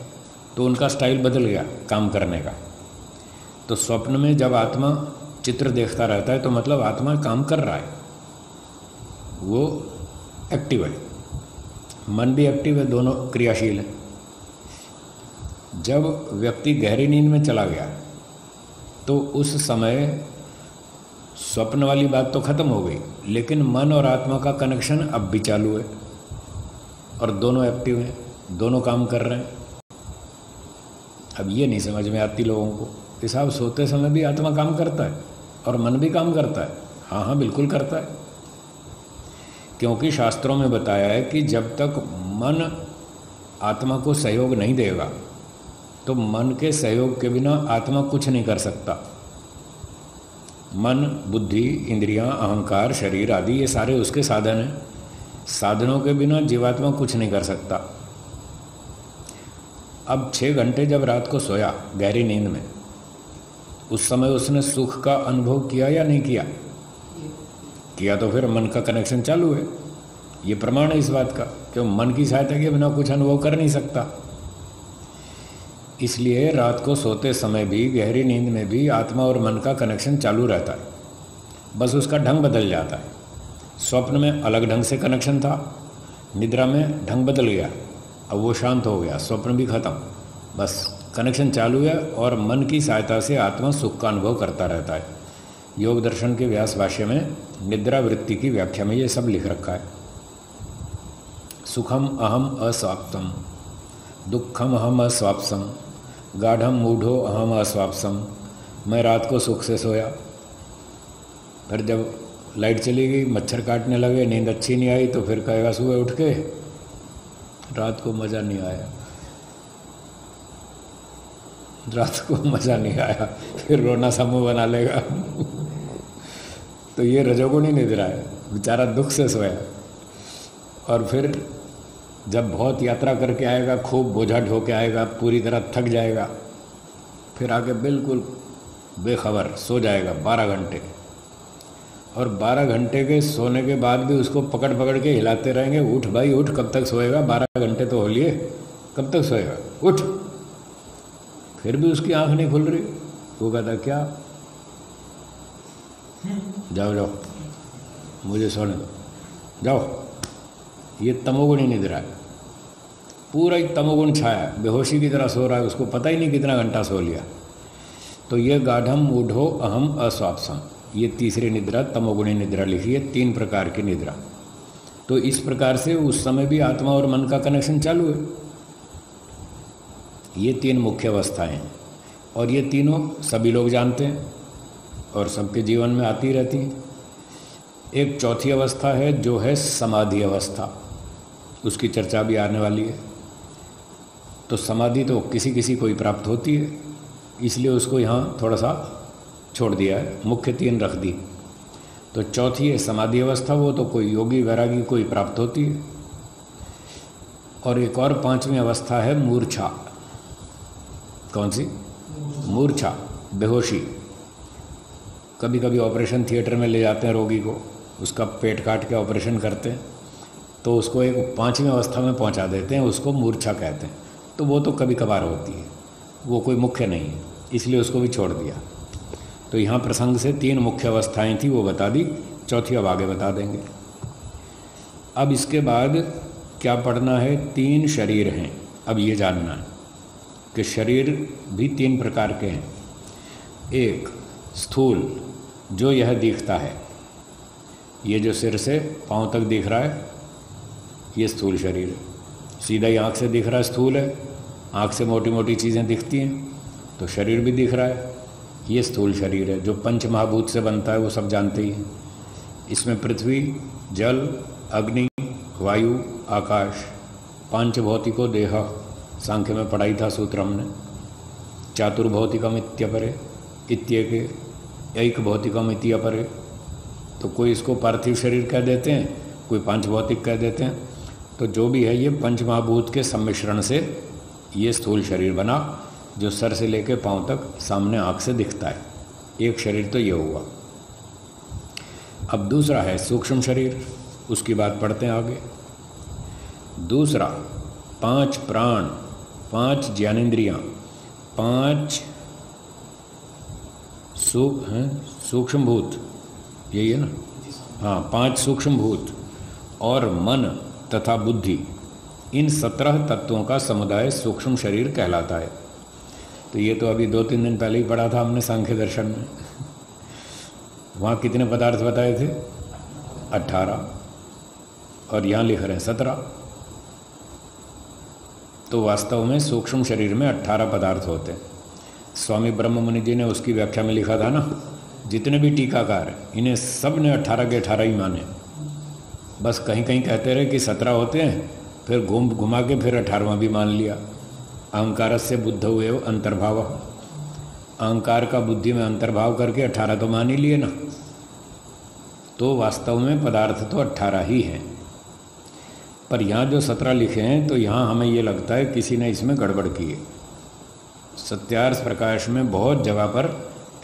तो उनका स्टाइल बदल गया काम करने का। तो स्वप्न में जब आत्मा चित्र देखता रहता है तो मतलब आत्मा काम कर रहा है, वो एक्टिव है, मन भी एक्टिव है, दोनों क्रियाशील है। जब व्यक्ति गहरी नींद में चला गया तो उस समय स्वप्न वाली बात तो खत्म हो गई, लेकिन मन और आत्मा का कनेक्शन अब भी चालू है और दोनों एक्टिव हैं, दोनों काम कर रहे हैं। अब ये नहीं समझ में आती लोगों को कि साहब सोते समय भी आत्मा काम करता है और मन भी काम करता है। हाँ हाँ, बिल्कुल करता है, क्योंकि शास्त्रों में बताया है कि जब तक मन आत्मा को सहयोग नहीं देगा तो मन के सहयोग के बिना आत्मा कुछ नहीं कर सकता। मन, बुद्धि, इंद्रियां, अहंकार, शरीर आदि ये सारे उसके साधन हैं, साधनों के बिना जीवात्मा कुछ नहीं कर सकता। अब 6 घंटे जब रात को सोया गहरी नींद में, उस समय उसने सुख का अनुभव किया या नहीं किया? किया, तो फिर मन का कनेक्शन चालू है। ये प्रमाण है इस बात का, क्यों मन की सहायता के बिना कुछ अनुभव कर नहीं सकता। इसलिए रात को सोते समय भी, गहरी नींद में भी आत्मा और मन का कनेक्शन चालू रहता है, बस उसका ढंग बदल जाता है। स्वप्न में अलग ढंग से कनेक्शन था, निद्रा में ढंग बदल गया, अब वो शांत हो गया, स्वप्न भी खत्म, बस कनेक्शन चालू है और मन की सहायता से आत्मा सुख का अनुभव करता रहता है। योग दर्शन के व्यास भाष्य में निद्रा वृत्ति की व्याख्या में ये सब लिख रखा है। सुखम अहम अस्वाप्तम, दुखम अहम अस्वाप्सम, गाढ़म मूढ़ो अहम अस्वाप्सम। मैं रात को सुख से सोया, फिर जब लाइट चली गई, मच्छर काटने लगे, नींद अच्छी नहीं आई, तो फिर कहेगा सुबह उठ के रात को मज़ा नहीं आया, रात को मज़ा नहीं आया, फिर रोना समूह बना लेगा। तो ये रजोगुणी निद्रा है, बेचारा दुख से सोया। और फिर जब बहुत यात्रा करके आएगा, खूब बोझा ढो के आएगा, पूरी तरह थक जाएगा, फिर आके बिल्कुल बेखबर सो जाएगा 12 घंटे। और 12 घंटे के सोने के बाद भी उसको पकड़ पकड़ के हिलाते रहेंगे, उठ भाई उठ, कब तक सोएगा, 12 घंटे तो हो लिए, कब तक सोएगा, उठ। फिर भी उसकी आंख नहीं खुल रही। वो कहता क्या, जाओ जाओ मुझे सोने दो, जाओ। ये तमोगुणी निद्रा है, पूरा ही तमोगुण छाया, बेहोशी की तरह सो रहा है, उसको पता ही नहीं कितना घंटा सो लिया। तो ये गाढ़म मूढ़ो अहम अस्वाप्सम, ये तीसरी निद्रा तमोगुणी निद्रा लिखी है, 3 प्रकार की निद्रा। तो इस प्रकार से उस समय भी आत्मा और मन का कनेक्शन चालू है। ये 3 मुख्य अवस्थाएं हैं और ये तीनों सभी लोग जानते हैं और सबके जीवन में आती रहती हैं। एक चौथी अवस्था है जो है समाधि अवस्था, उसकी चर्चा भी आने वाली है। तो समाधि तो किसी किसी को ही प्राप्त होती है, इसलिए उसको यहाँ थोड़ा सा छोड़ दिया है, मुख्य 3 रख दी। तो चौथी है समाधि अवस्था, वो तो कोई योगी वैरागी को ही प्राप्त होती है। और एक और 5वीं अवस्था है मूर्छा। कौन सी? मूर्छा, बेहोशी। कभी कभी ऑपरेशन थिएटर में ले जाते हैं रोगी को, उसका पेट काट के ऑपरेशन करते हैं, तो उसको एक 5वीं अवस्था में पहुंचा देते हैं, उसको मूर्छा कहते हैं। तो वो तो कभी कभार होती है, वो कोई मुख्य नहीं है, इसलिए उसको भी छोड़ दिया। तो यहाँ प्रसंग से 3 मुख्य अवस्थाएं थी, वो बता दी, चौथी अब आगे बता देंगे। अब इसके बाद क्या पढ़ना है? 3 शरीर हैं। अब ये जानना है कि शरीर भी 3 प्रकार के हैं। एक स्थूल जो यह दिखता है, ये जो सिर से पांव तक दिख रहा है, ये स्थूल शरीर है। सीधा ही आँख से दिख रहा है, स्थूल है। आँख से मोटी मोटी चीज़ें दिखती हैं तो शरीर भी दिख रहा है, ये स्थूल शरीर है। जो पंच महाभूत से बनता है वो सब जानते ही हैं। इसमें पृथ्वी, जल, अग्नि, वायु, आकाश, पांच भौतिको देह, सांख्य में पढ़ाई था सूत्र हमने। चातुर्भौतिकम इत्यपरे इत्येके एक भौतिकम इत्यपरे। तो कोई इसको पार्थिव शरीर कह देते हैं, कोई पांच भौतिक कह देते हैं। तो जो भी है, ये पंच महाभूत के सम्मिश्रण से ये स्थूल शरीर बना, जो सर से लेकर पांव तक सामने आँख से दिखता है। एक शरीर तो ये हुआ। अब दूसरा है सूक्ष्म शरीर, उसकी बात पढ़ते हैं आगे। दूसरा, पांच प्राण, पांच ज्ञानेंद्रियां, पांच सूक्ष्म भूत, यही है ना? हाँ, पांच सूक्ष्म भूत और मन तथा बुद्धि, इन 17 तत्वों का समुदाय सूक्ष्म शरीर कहलाता है। तो ये तो अभी 2-3 दिन पहले ही पढ़ा था हमने सांख्य दर्शन में। वहाँ कितने पदार्थ बताए थे? 18, और यहाँ लिख रहे हैं 17। तो वास्तव में सूक्ष्म शरीर में 18 पदार्थ होते हैं। स्वामी ब्रह्म मुनि जी ने उसकी व्याख्या में लिखा था ना, जितने भी टीकाकार हैं इन्हें सब ने 18 के 18 ही माने। बस कहीं कहीं कहते रहे कि 17 होते हैं, फिर घुमा के फिर 18वां भी मान लिया। अहंकारस्य बुद्ध हुए अंतर्भाव, अहंकार का बुद्धि में अंतर्भाव करके 18 तो मान ही लिए ना। तो वास्तव में पदार्थ तो 18 ही हैं, पर यहाँ जो 17 लिखे हैं तो यहाँ हमें ये लगता है किसी ने इसमें गड़बड़ की है। सत्यार्थ प्रकाश में बहुत जगह पर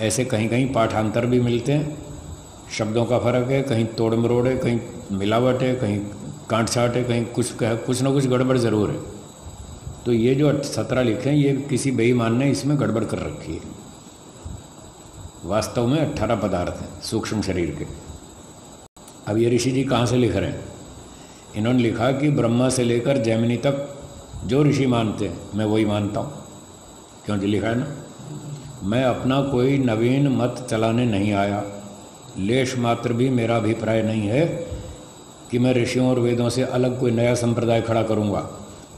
ऐसे कहीं कहीं पाठांतर भी मिलते हैं, शब्दों का फर्क है, कहीं तोड़ मरोड़ है, कहीं मिलावट है, कहीं कांट छाट है, कहीं कुछ ना कुछ गड़बड़ ज़रूर है। तो ये जो 17 लिखे हैं, ये किसी बेईमान ने इसमें गड़बड़ कर रखी है। वास्तव में 18 पदार्थ हैं सूक्ष्म शरीर के। अब ये ऋषि जी कहाँ से लिख रहे हैं? इन्होंने लिखा कि ब्रह्मा से लेकर जैमिनी तक जो ऋषि मानते हैं मैं वही मानता हूँ। क्यों जी? लिखा है ना, मैं अपना कोई नवीन मत चलाने नहीं आया, लेश मात्र भी मेरा अभिप्राय नहीं है कि मैं ऋषियों और वेदों से अलग कोई नया संप्रदाय खड़ा करूँगा,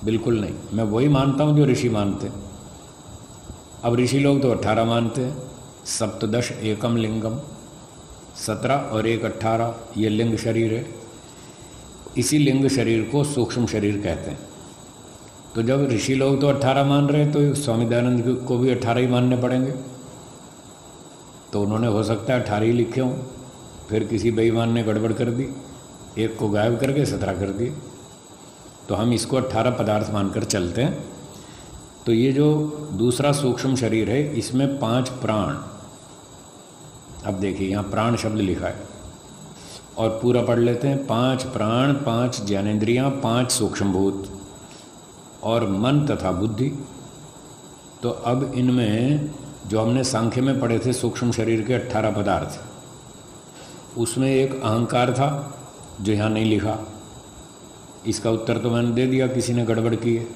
बिल्कुल नहीं। मैं वही मानता हूँ जो ऋषि मानते हैं। अब ऋषि लोग तो 18 मानते हैं, सप्तदश एकम लिंगम, 17 और 1 18, ये लिंग शरीर है। इसी लिंग शरीर को सूक्ष्म शरीर कहते हैं। तो जब ऋषि लोग तो 18 मान रहे हैं, तो स्वामी दयानंद को भी 18 ही मानने पड़ेंगे। तो उन्होंने हो सकता है 18 ही लिखे हों, फिर किसी बेईमान ने गड़बड़ कर दी, एक को गायब करके 17 कर दिए। तो हम इसको 18 पदार्थ मानकर चलते हैं। तो ये जो दूसरा सूक्ष्म शरीर है, इसमें 5 प्राण। अब देखिए यहाँ प्राण शब्द लिखा है, और पूरा पढ़ लेते हैं। 5 प्राण, 5 ज्ञानेंद्रियाँ, 5 सूक्ष्म भूत और मन तथा बुद्धि। तो अब इनमें जो हमने सांख्य में पढ़े थे सूक्ष्म शरीर के 18 पदार्थ, उसमें एक अहंकार था जो यहाँ नहीं लिखा। इसका उत्तर तो मैंने दे दिया, किसी ने गड़बड़ की है।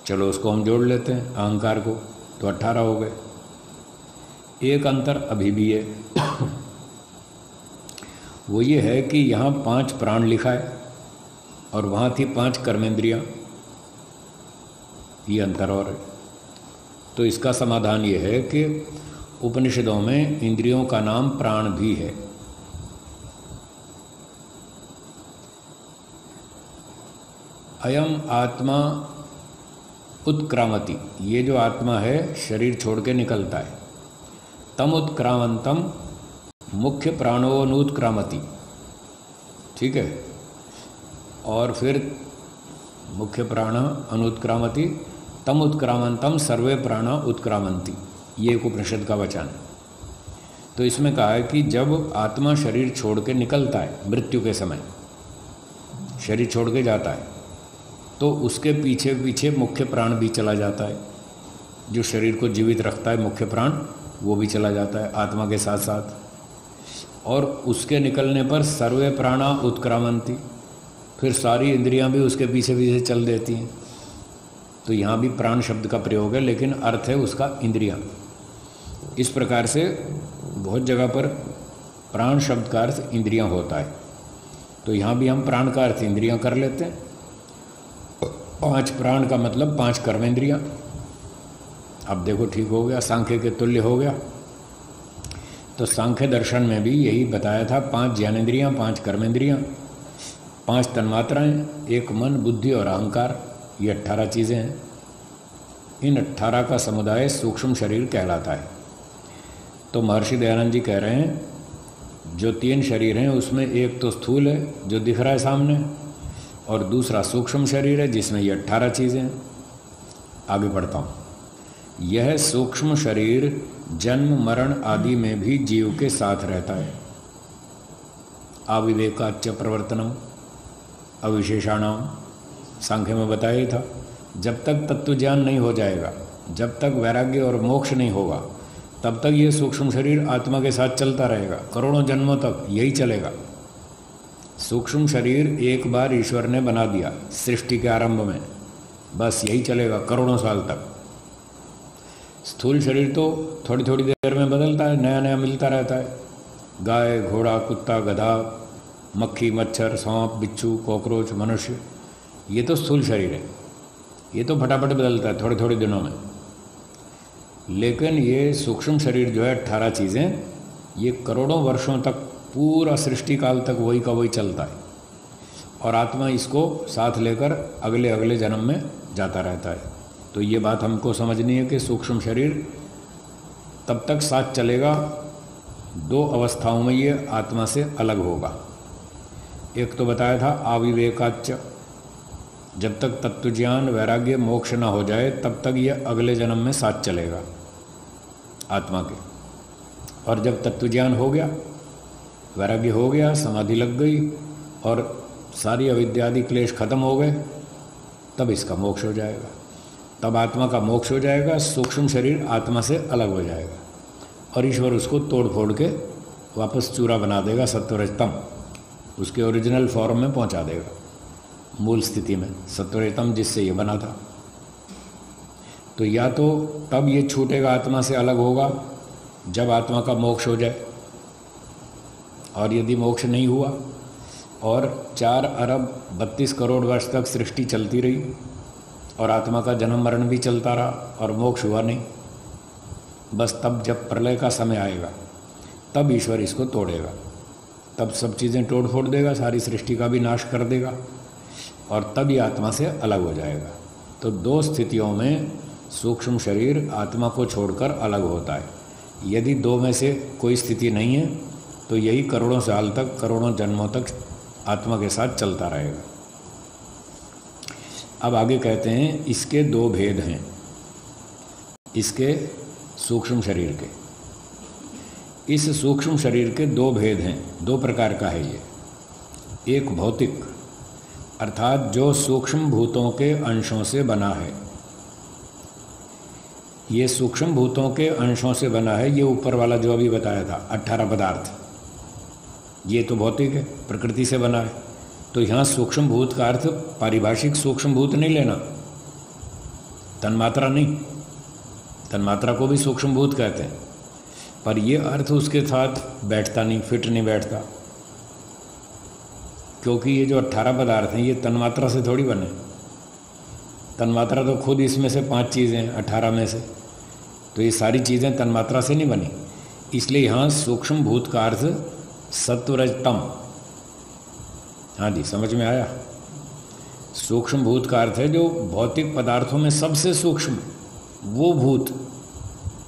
चलो उसको हम जोड़ लेते हैं, अहंकार को, तो 18 हो गए। एक अंतर अभी भी है, वो ये है कि यहाँ 5 प्राण लिखा है और वहाँ थी 5 कर्मेंद्रियाँ, ये अंतर और है। तो इसका समाधान ये है कि उपनिषदों में इंद्रियों का नाम प्राण भी है। अयम आत्मा उत्क्रामति, ये जो आत्मा है शरीर छोड़ के निकलता है। तम उत्क्रामंतम मुख्य प्राणोनुत्क्रामति, ठीक है। और फिर मुख्य प्राण अनुत्क्रामति, तम उत्क्रामंतम सर्वे प्राण उत्क्रामंती, ये एक उपनिषद का वचन है। तो इसमें कहा है कि जब आत्मा शरीर छोड़ के निकलता है, मृत्यु के समय शरीर छोड़ के जाता है, तो उसके पीछे पीछे मुख्य प्राण भी चला जाता है। जो शरीर को जीवित रखता है मुख्य प्राण, वो भी चला जाता है आत्मा के साथ साथ। और उसके निकलने पर सर्वे प्राणा उत्क्रामंती, फिर सारी इंद्रियां भी उसके पीछे पीछे चल देती हैं। तो यहाँ भी प्राण शब्द का प्रयोग है, लेकिन अर्थ है उसका इंद्रियां। इस प्रकार से बहुत जगह पर प्राण शब्द का अर्थ इंद्रियां होता है, तो यहाँ भी हम प्राण का अर्थ इंद्रियां कर लेते हैं। 5 प्राण का मतलब 5 कर्मेंद्रियां। अब देखो ठीक हो गया, सांख्य के तुल्य हो गया। तो सांख्य दर्शन में भी यही बताया था, 5 ज्ञानेंद्रियां, 5 कर्मेंद्रियां, 5 तन्मात्राएं, 1 मन, बुद्धि और अहंकार, ये 18 चीज़ें हैं। इन 18 का समुदाय सूक्ष्म शरीर कहलाता है। तो महर्षि दयानंद जी कह रहे हैं जो 3 शरीर हैं उसमें एक तो स्थूल है जो दिख रहा है सामने, और दूसरा सूक्ष्म शरीर है जिसमें ये 18 चीज़ें हैं। आगे बढ़ता हूँ। यह सूक्ष्म शरीर जन्म मरण आदि में भी जीव के साथ रहता है। अविवेकाच्च प्रवर्तनम अविशेषाणाम, सांख्य में बताया ही था। जब तक तत्व ज्ञान नहीं हो जाएगा, जब तक वैराग्य और मोक्ष नहीं होगा, तब तक ये सूक्ष्म शरीर आत्मा के साथ चलता रहेगा, करोड़ों जन्मों तक यही चलेगा। सूक्ष्म शरीर एक बार ईश्वर ने बना दिया सृष्टि के आरंभ में, बस यही चलेगा करोड़ों साल तक। स्थूल शरीर तो थोड़ी थोड़ी देर में बदलता है, नया नया मिलता रहता है। गाय, घोड़ा, कुत्ता, गधा, मक्खी, मच्छर, सांप, बिच्छू, कॉकरोच, मनुष्य, ये तो स्थूल शरीर है, ये तो फटाफट बदलता है थोड़े थोड़े दिनों में। लेकिन ये सूक्ष्म शरीर जो है 18 चीज़ें, ये करोड़ों वर्षों तक, पूरा सृष्टि काल तक वही का वही चलता है, और आत्मा इसको साथ लेकर अगले अगले जन्म में जाता रहता है। तो ये बात हमको समझनी है कि सूक्ष्म शरीर तब तक साथ चलेगा, 2 अवस्थाओं में ये आत्मा से अलग होगा। एक तो बताया था अविवेकाच्च, जब तक तत्वज्ञान वैराग्य मोक्ष ना हो जाए तब तक ये अगले जन्म में साथ चलेगा आत्मा के। और जब तत्वज्ञान हो गया, वैराग्य हो गया, समाधि लग गई और सारी अविद्यादि क्लेश खत्म हो गए, तब इसका मोक्ष हो जाएगा, तब आत्मा का मोक्ष हो जाएगा। सूक्ष्म शरीर आत्मा से अलग हो जाएगा और ईश्वर उसको तोड़ फोड़ के वापस चूरा बना देगा, सत्वरजतम, उसके ओरिजिनल फॉर्म में पहुंचा देगा, मूल स्थिति में, सत्वरजतम जिससे ये बना था। तो या तो तब ये छूटेगा, आत्मा से अलग होगा जब आत्मा का मोक्ष हो जाए, और यदि मोक्ष नहीं हुआ और 4 अरब 32 करोड़ वर्ष तक सृष्टि चलती रही और आत्मा का जन्म मरण भी चलता रहा और मोक्ष हुआ नहीं, बस तब जब प्रलय का समय आएगा तब ईश्वर इसको तोड़ेगा, तब सब चीज़ें तोड़ फोड़ देगा, सारी सृष्टि का भी नाश कर देगा और तब ये आत्मा से अलग हो जाएगा। तो 2 स्थितियों में सूक्ष्म शरीर आत्मा को छोड़कर अलग होता है। यदि 2 में से कोई स्थिति नहीं है तो यही करोड़ों साल तक, करोड़ों जन्मों तक आत्मा के साथ चलता रहेगा। अब आगे कहते हैं इसके 2 भेद हैं, इसके सूक्ष्म शरीर के। इस सूक्ष्म शरीर के 2 भेद हैं, 2 प्रकार का है ये। एक भौतिक, अर्थात जो सूक्ष्म भूतों के अंशों से बना है। ये सूक्ष्म भूतों के अंशों से बना है, ये ऊपर वाला जो अभी बताया था 18 पदार्थ, ये तो भौतिक है, प्रकृति से बना है। तो यहाँ सूक्ष्म भूत का अर्थ पारिभाषिक सूक्ष्म भूत नहीं लेना, तन्मात्रा नहीं, तन्मात्रा को भी सूक्ष्म भूत कहते हैं, पर ये अर्थ उसके साथ बैठता नहीं, फिट नहीं बैठता, क्योंकि ये जो 18 पदार्थ हैं ये तन्मात्रा से थोड़ी बने। तन्मात्रा तो खुद इसमें से 5 चीज़ें हैं 18 में से, तो ये सारी चीज़ें तन्मात्रा से नहीं बनी। इसलिए यहाँ सूक्ष्म भूत का अर्थ सत्वरजतम। हाँ जी, समझ में आया। सूक्ष्म भूत का अर्थ है जो भौतिक पदार्थों में सबसे सूक्ष्म वो भूत,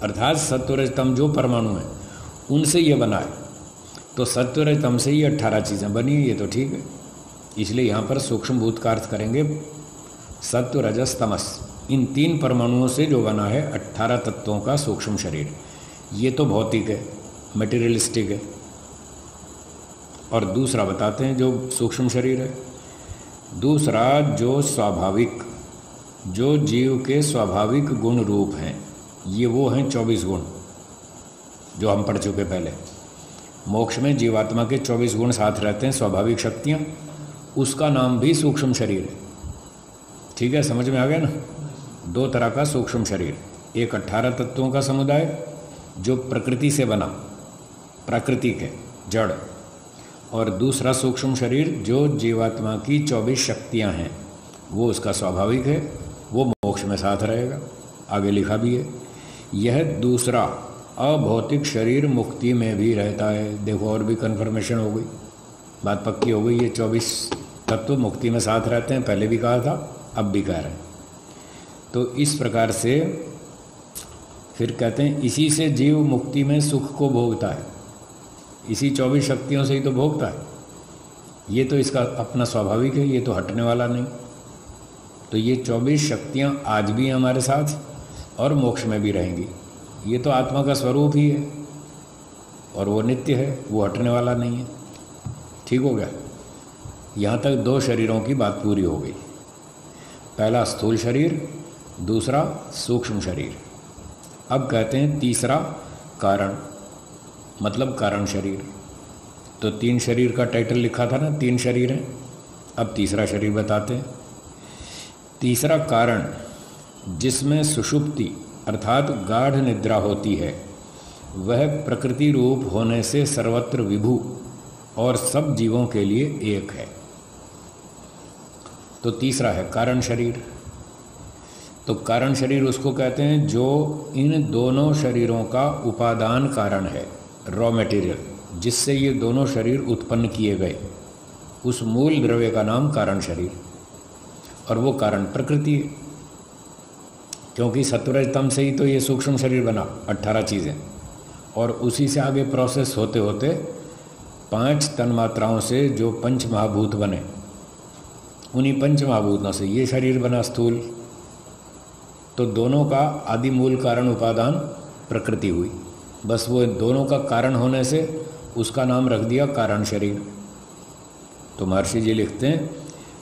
अर्थात सत्वरजतम जो परमाणु है उनसे ये बना है। तो सत्वरजतम से ये 18 चीज़ें बनी है, ये तो ठीक है। इसलिए यहाँ पर सूक्ष्म भूत का अर्थ करेंगे सत्व, रजस, तमस, इन 3 परमाणुओं से जो बना है 18 तत्वों का सूक्ष्म शरीर। ये तो भौतिक है, मटेरियलिस्टिक है। और दूसरा बताते हैं जो सूक्ष्म शरीर है, दूसरा जो स्वाभाविक, जो जीव के स्वाभाविक गुण रूप हैं, ये वो हैं 24 गुण जो हम पढ़ चुके पहले। मोक्ष में जीवात्मा के 24 गुण साथ रहते हैं, स्वाभाविक शक्तियाँ, उसका नाम भी सूक्ष्म शरीर है। ठीक है, समझ में आ गया ना। 2 तरह का सूक्ष्म शरीर, एक 18 तत्वों का समुदाय जो प्रकृति से बना, प्राकृतिक है, जड़, और दूसरा सूक्ष्म शरीर जो जीवात्मा की 24 शक्तियां हैं, वो उसका स्वाभाविक है, वो मोक्ष में साथ रहेगा, आगे लिखा भी है। यह दूसरा अभौतिक शरीर मुक्ति में भी रहता है। देखो और भी कन्फर्मेशन हो गई, बात पक्की हो गई। ये 24 तत्व मुक्ति में साथ रहते हैं, पहले भी कहा था, अब भी कह रहे हैं। तो इस प्रकार से फिर कहते हैं इसी से जीव मुक्ति में सुख को भोगता है, इसी 24 शक्तियों से ही तो भोगता है। ये तो इसका अपना स्वाभाविक है, ये तो हटने वाला नहीं। तो ये 24 शक्तियाँ आज भी हमारे साथ और मोक्ष में भी रहेंगी। ये तो आत्मा का स्वरूप ही है और वो नित्य है, वो हटने वाला नहीं है। ठीक हो गया। यहाँ तक 2 शरीरों की बात पूरी हो गई। पहला स्थूल शरीर, दूसरा सूक्ष्म शरीर। अब कहते हैं तीसरा कारण, मतलब कारण शरीर। तो 3 शरीर का टाइटल लिखा था ना, 3 शरीर हैं। अब तीसरा शरीर बताते हैं। तीसरा कारण, जिसमें सुषुप्ति अर्थात गाढ़ निद्रा होती है, वह प्रकृति रूप होने से सर्वत्र विभु और सब जीवों के लिए एक है। तो तीसरा है कारण शरीर। तो कारण शरीर उसको कहते हैं जो इन दोनों शरीरों का उपादान कारण है, रॉ मटेरियल, जिससे ये दोनों शरीर उत्पन्न किए गए, उस मूल द्रव्य का नाम कारण शरीर। और वो कारण प्रकृति है, क्योंकि सत्वरजतम से ही तो ये सूक्ष्म शरीर बना, 18 चीज़ें, और उसी से आगे प्रोसेस होते होते 5 तन्मात्राओं से जो पंच महाभूत बने, उन्हीं पंच महाभूतों से ये शरीर बना स्थूल। तो दोनों का आदि मूल कारण उपादान प्रकृति हुई, बस वो दोनों का कारण होने से उसका नाम रख दिया कारण शरीर। तो महर्षि जी लिखते हैं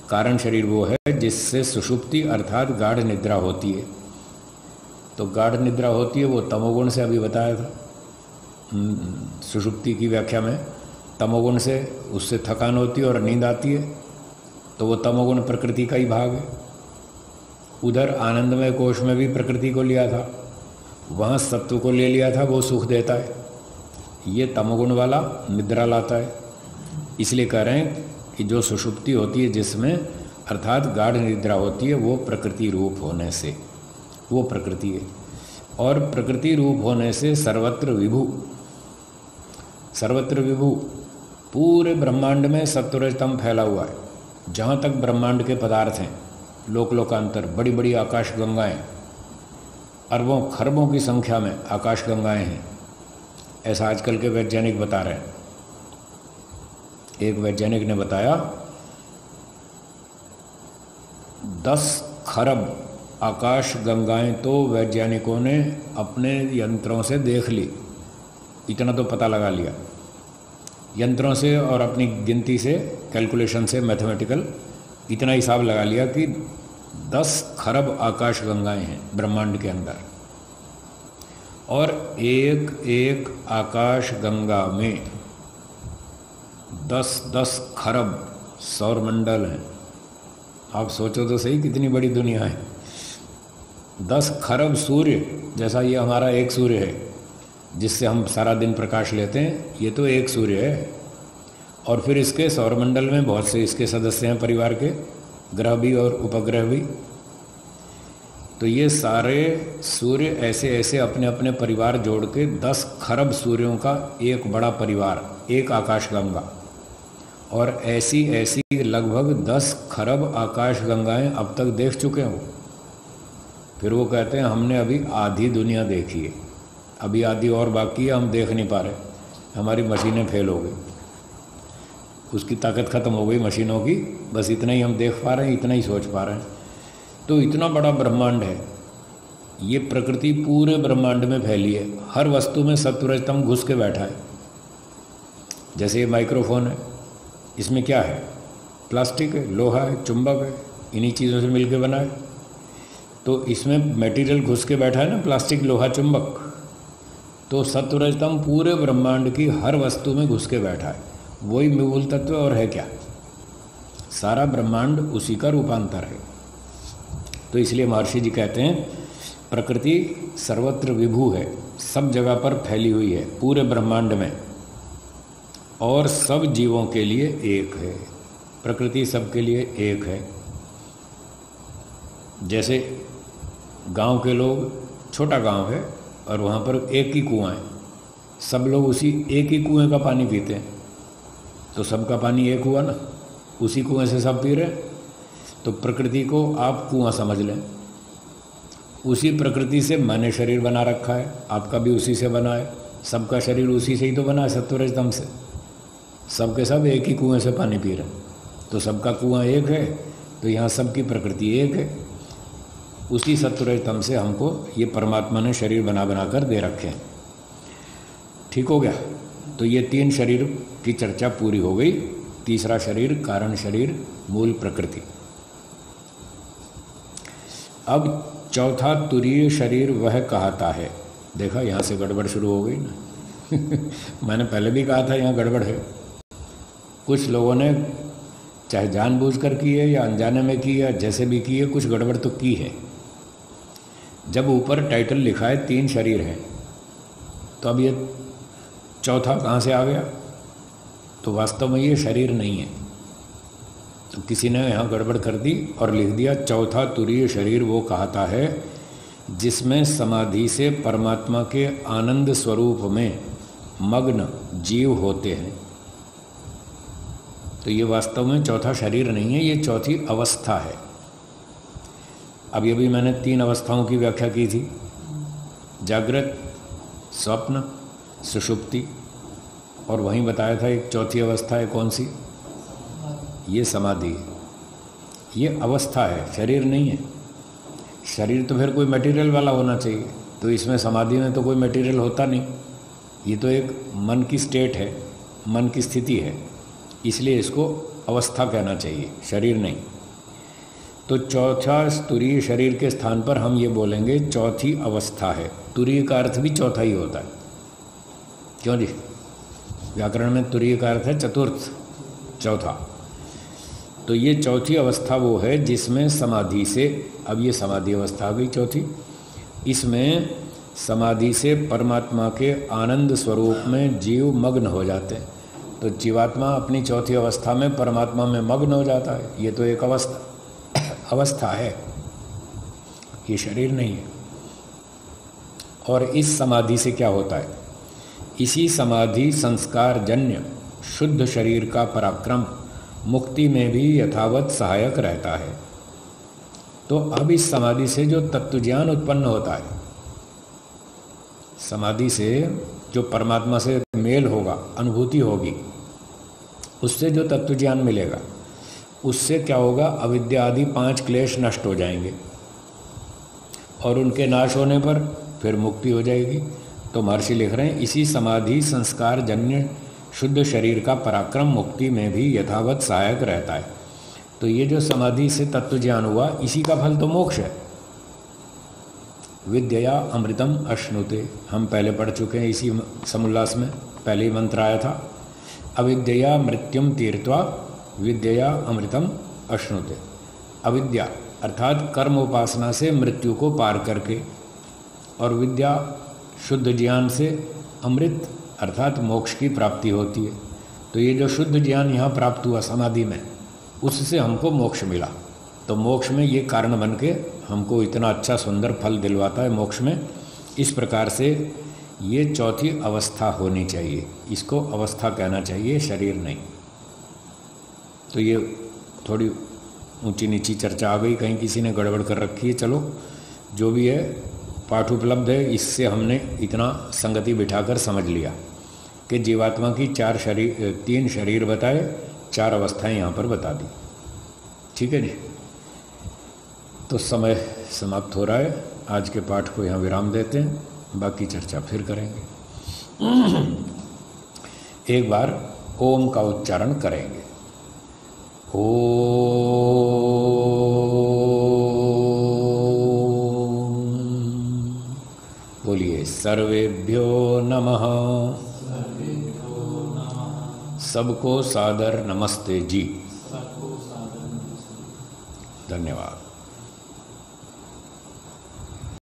कारण शरीर वो है जिससे सुषुप्ति अर्थात गाढ़ निद्रा होती है। तो गाढ़ निद्रा होती है वो तमोगुण से, अभी बताया था सुषुप्ति की व्याख्या में, तमोगुण से उससे थकान होती है और नींद आती है, तो वो तमोगुण प्रकृति का ही भाग है। उधर आनंदमय कोश में भी प्रकृति को लिया था, वहाँ सत्व को ले लिया था, वो सुख देता है। ये तमोगुण वाला निद्रा लाता है। इसलिए कह रहे हैं कि जो सुषुप्ति होती है जिसमें अर्थात गाढ़ निद्रा होती है, वो प्रकृति रूप होने से, वो प्रकृति है। और प्रकृति रूप होने से सर्वत्र विभु, सर्वत्र विभु, पूरे ब्रह्मांड में सत्वरजतम फैला हुआ है। जहाँ तक ब्रह्मांड के पदार्थ हैं, लोक लोकांतर, बड़ी बड़ी आकाश गंगाएँ, अरबों खरबों की संख्या में आकाश गंगाएँ हैं, ऐसा आजकल के वैज्ञानिक बता रहे हैं। एक वैज्ञानिक ने बताया 10 खरब आकाश गंगाएं तो वैज्ञानिकों ने अपने यंत्रों से देख ली, इतना तो पता लगा लिया यंत्रों से और अपनी गिनती से, कैलकुलेशन से, मैथमेटिकल इतना हिसाब लगा लिया कि 10 खरब आकाश गंगाएं हैं ब्रह्मांड के अंदर, और एक एक आकाश गंगा में 10-10 खरब सौरमंडल हैं। आप सोचो तो सही कितनी बड़ी दुनिया है। 10 खरब सूर्य, जैसा ये हमारा एक सूर्य है जिससे हम सारा दिन प्रकाश लेते हैं, ये तो एक सूर्य है। और फिर इसके सौरमंडल में बहुत से इसके सदस्य हैं, परिवार के ग्रह भी और उपग्रह भी। तो ये सारे सूर्य ऐसे ऐसे अपने अपने परिवार जोड़ के 10 खरब सूर्यों का एक बड़ा परिवार, एक आकाशगंगा। और ऐसी ऐसी लगभग 10 खरब आकाश गंगाएं अब तक देख चुके हो। फिर वो कहते हैं हमने अभी आधी दुनिया देखी है, अभी आधी और बाकी है, हम देख नहीं पा रहे, हमारी मशीनें फेल हो गई, उसकी ताकत ख़त्म हो गई मशीनों की, बस इतना ही हम देख पा रहे हैं, इतना ही सोच पा रहे हैं। तो इतना बड़ा ब्रह्मांड है, ये प्रकृति पूरे ब्रह्मांड में फैली है, हर वस्तु में सत्वरजतम घुस के बैठा है। जैसे ये माइक्रोफोन है, इसमें क्या है? प्लास्टिक है, लोहा है, चुंबक है, इन्हीं चीज़ों से मिलकर बना है। तो इसमें मटेरियल घुस के बैठा है ना, प्लास्टिक, लोहा, चुंबक। तो सत्वरजतम पूरे ब्रह्मांड की हर वस्तु में घुस के बैठा है, वही मूल तत्व और है क्या? सारा ब्रह्मांड उसी का रूपांतर है। तो इसलिए महर्षि जी कहते हैं प्रकृति सर्वत्र विभू है, सब जगह पर फैली हुई है पूरे ब्रह्मांड में। और सब जीवों के लिए एक है। प्रकृति सबके लिए एक है। जैसे गांव के लोग, छोटा गांव है और वहाँ पर एक ही कुआं है, सब लोग उसी एक ही कुएं का पानी पीते हैं, तो सबका पानी एक हुआ ना, उसी कुएं से सब पी रहे हैं। तो प्रकृति को आप कुआं समझ लें। उसी प्रकृति से मैंने शरीर बना रखा है, आपका भी उसी से बना है, सबका शरीर उसी से ही तो बना है, सत्वरजतम से। सबके सब एक ही कुएं से पानी पी रहे हैं, तो सबका कुआं एक है, तो यहाँ सबकी प्रकृति एक है। उसी सत्वरजतम से हमको ये परमात्मा ने शरीर बना बना कर दे रखे हैं। ठीक हो गया। तो ये 3 शरीर की चर्चा पूरी हो गई। तीसरा शरीर कारण शरीर, मूल प्रकृति। अब चौथा तुरीय शरीर वह कहता है। देखा, यहाँ से गड़बड़ शुरू हो गई ना। मैंने पहले भी कहा था यहाँ गड़बड़ है। कुछ लोगों ने चाहे जानबूझकर की है या अनजाने में की है, जैसे भी की है, कुछ गड़बड़ तो की है। जब ऊपर टाइटल लिखा है 3 शरीर हैं, तो अब ये चौथा कहाँ से आ गया? तो वास्तव में ये शरीर नहीं है। तो किसी ने यहाँ गड़बड़ कर दी और लिख दिया चौथा तुरीय शरीर वो कहता है जिसमें समाधि से परमात्मा के आनंद स्वरूप में मग्न जीव होते हैं। तो ये वास्तव में चौथा शरीर नहीं है, ये चौथी अवस्था है। अब ये भी मैंने 3 अवस्थाओं की व्याख्या की थी, जागृत, स्वप्न, सुषुप्ति, और वहीं बताया था एक चौथी अवस्था है, कौन सी? ये समाधि है। ये अवस्था है, शरीर नहीं है। शरीर तो फिर कोई मटेरियल वाला होना चाहिए, तो इसमें समाधि में तो कोई मटेरियल होता नहीं। ये तो एक मन की स्टेट है, मन की स्थिति है, इसलिए इसको अवस्था कहना चाहिए, शरीर नहीं। तो चौथा तुरीय शरीर के स्थान पर हम ये बोलेंगे चौथी अवस्था है। तुरीय का अर्थ भी चौथा ही होता है, क्यों जी? व्याकरण में तुरीय का अर्थ है चतुर्थ, चौथा। तो ये चौथी अवस्था वो है जिसमें समाधि से, अब ये समाधि अवस्था आ गई चौथी, इसमें समाधि से परमात्मा के आनंद स्वरूप में जीव मग्न हो जाते हैं। तो जीवात्मा अपनी चौथी अवस्था में परमात्मा में मग्न हो जाता है। ये तो एक अवस्था है, ये शरीर नहीं है। और इस समाधि से क्या होता है? इसी समाधि संस्कार जन्य शुद्ध शरीर का पराक्रम मुक्ति में भी यथावत सहायक रहता है। तो अब इस समाधि से जो तत्वज्ञान उत्पन्न होता है, समाधि से जो परमात्मा से मेल होगा, अनुभूति होगी, उससे जो तत्वज्ञान मिलेगा, उससे क्या होगा? अविद्या आदि 5 क्लेश नष्ट हो जाएंगे और उनके नाश होने पर फिर मुक्ति हो जाएगी। तो महर्षि लिख रहे हैं इसी समाधि संस्कार जन्य शुद्ध शरीर का पराक्रम मुक्ति में भी यथावत सहायक रहता है। तो ये जो समाधि से तत्वज्ञान हुआ, इसी का फल तो मोक्ष है। विद्या अमृतम अश्नुते, हम पहले पढ़ चुके हैं इसी समुल्लास में, पहले ही मंत्र आया था। अविद्या मृत्युम तीर्थवा विद्या अमृतम अश्नुते। अविद्या अर्थात कर्म उपासना से मृत्यु को पार करके, और विद्या शुद्ध ज्ञान से अमृत अर्थात मोक्ष की प्राप्ति होती है। तो ये जो शुद्ध ज्ञान यहाँ प्राप्त हुआ समाधि में, उससे हमको मोक्ष मिला। तो मोक्ष में ये कारण बन के हमको इतना अच्छा सुंदर फल दिलवाता है मोक्ष में। इस प्रकार से ये चौथी अवस्था होनी चाहिए, इसको अवस्था कहना चाहिए, शरीर नहीं। तो ये थोड़ी ऊंची नीची चर्चा आ गई, कहीं किसी ने गड़बड़ कर रखी है। चलो, जो भी है पाठ उपलब्ध है, इससे हमने इतना संगति बिठाकर समझ लिया कि जीवात्मा की 3 शरीर बताए, 4 अवस्थाएं यहाँ पर बता दी। ठीक है जी। तो समय समाप्त हो रहा है, आज के पाठ को यहाँ विराम देते हैं, बाकी चर्चा फिर करेंगे। एक बार ओम का उच्चारण करेंगे। ओम। बोलिए सर्वेभ्यो नमः। सबको सादर नमस्ते जी। धन्यवाद।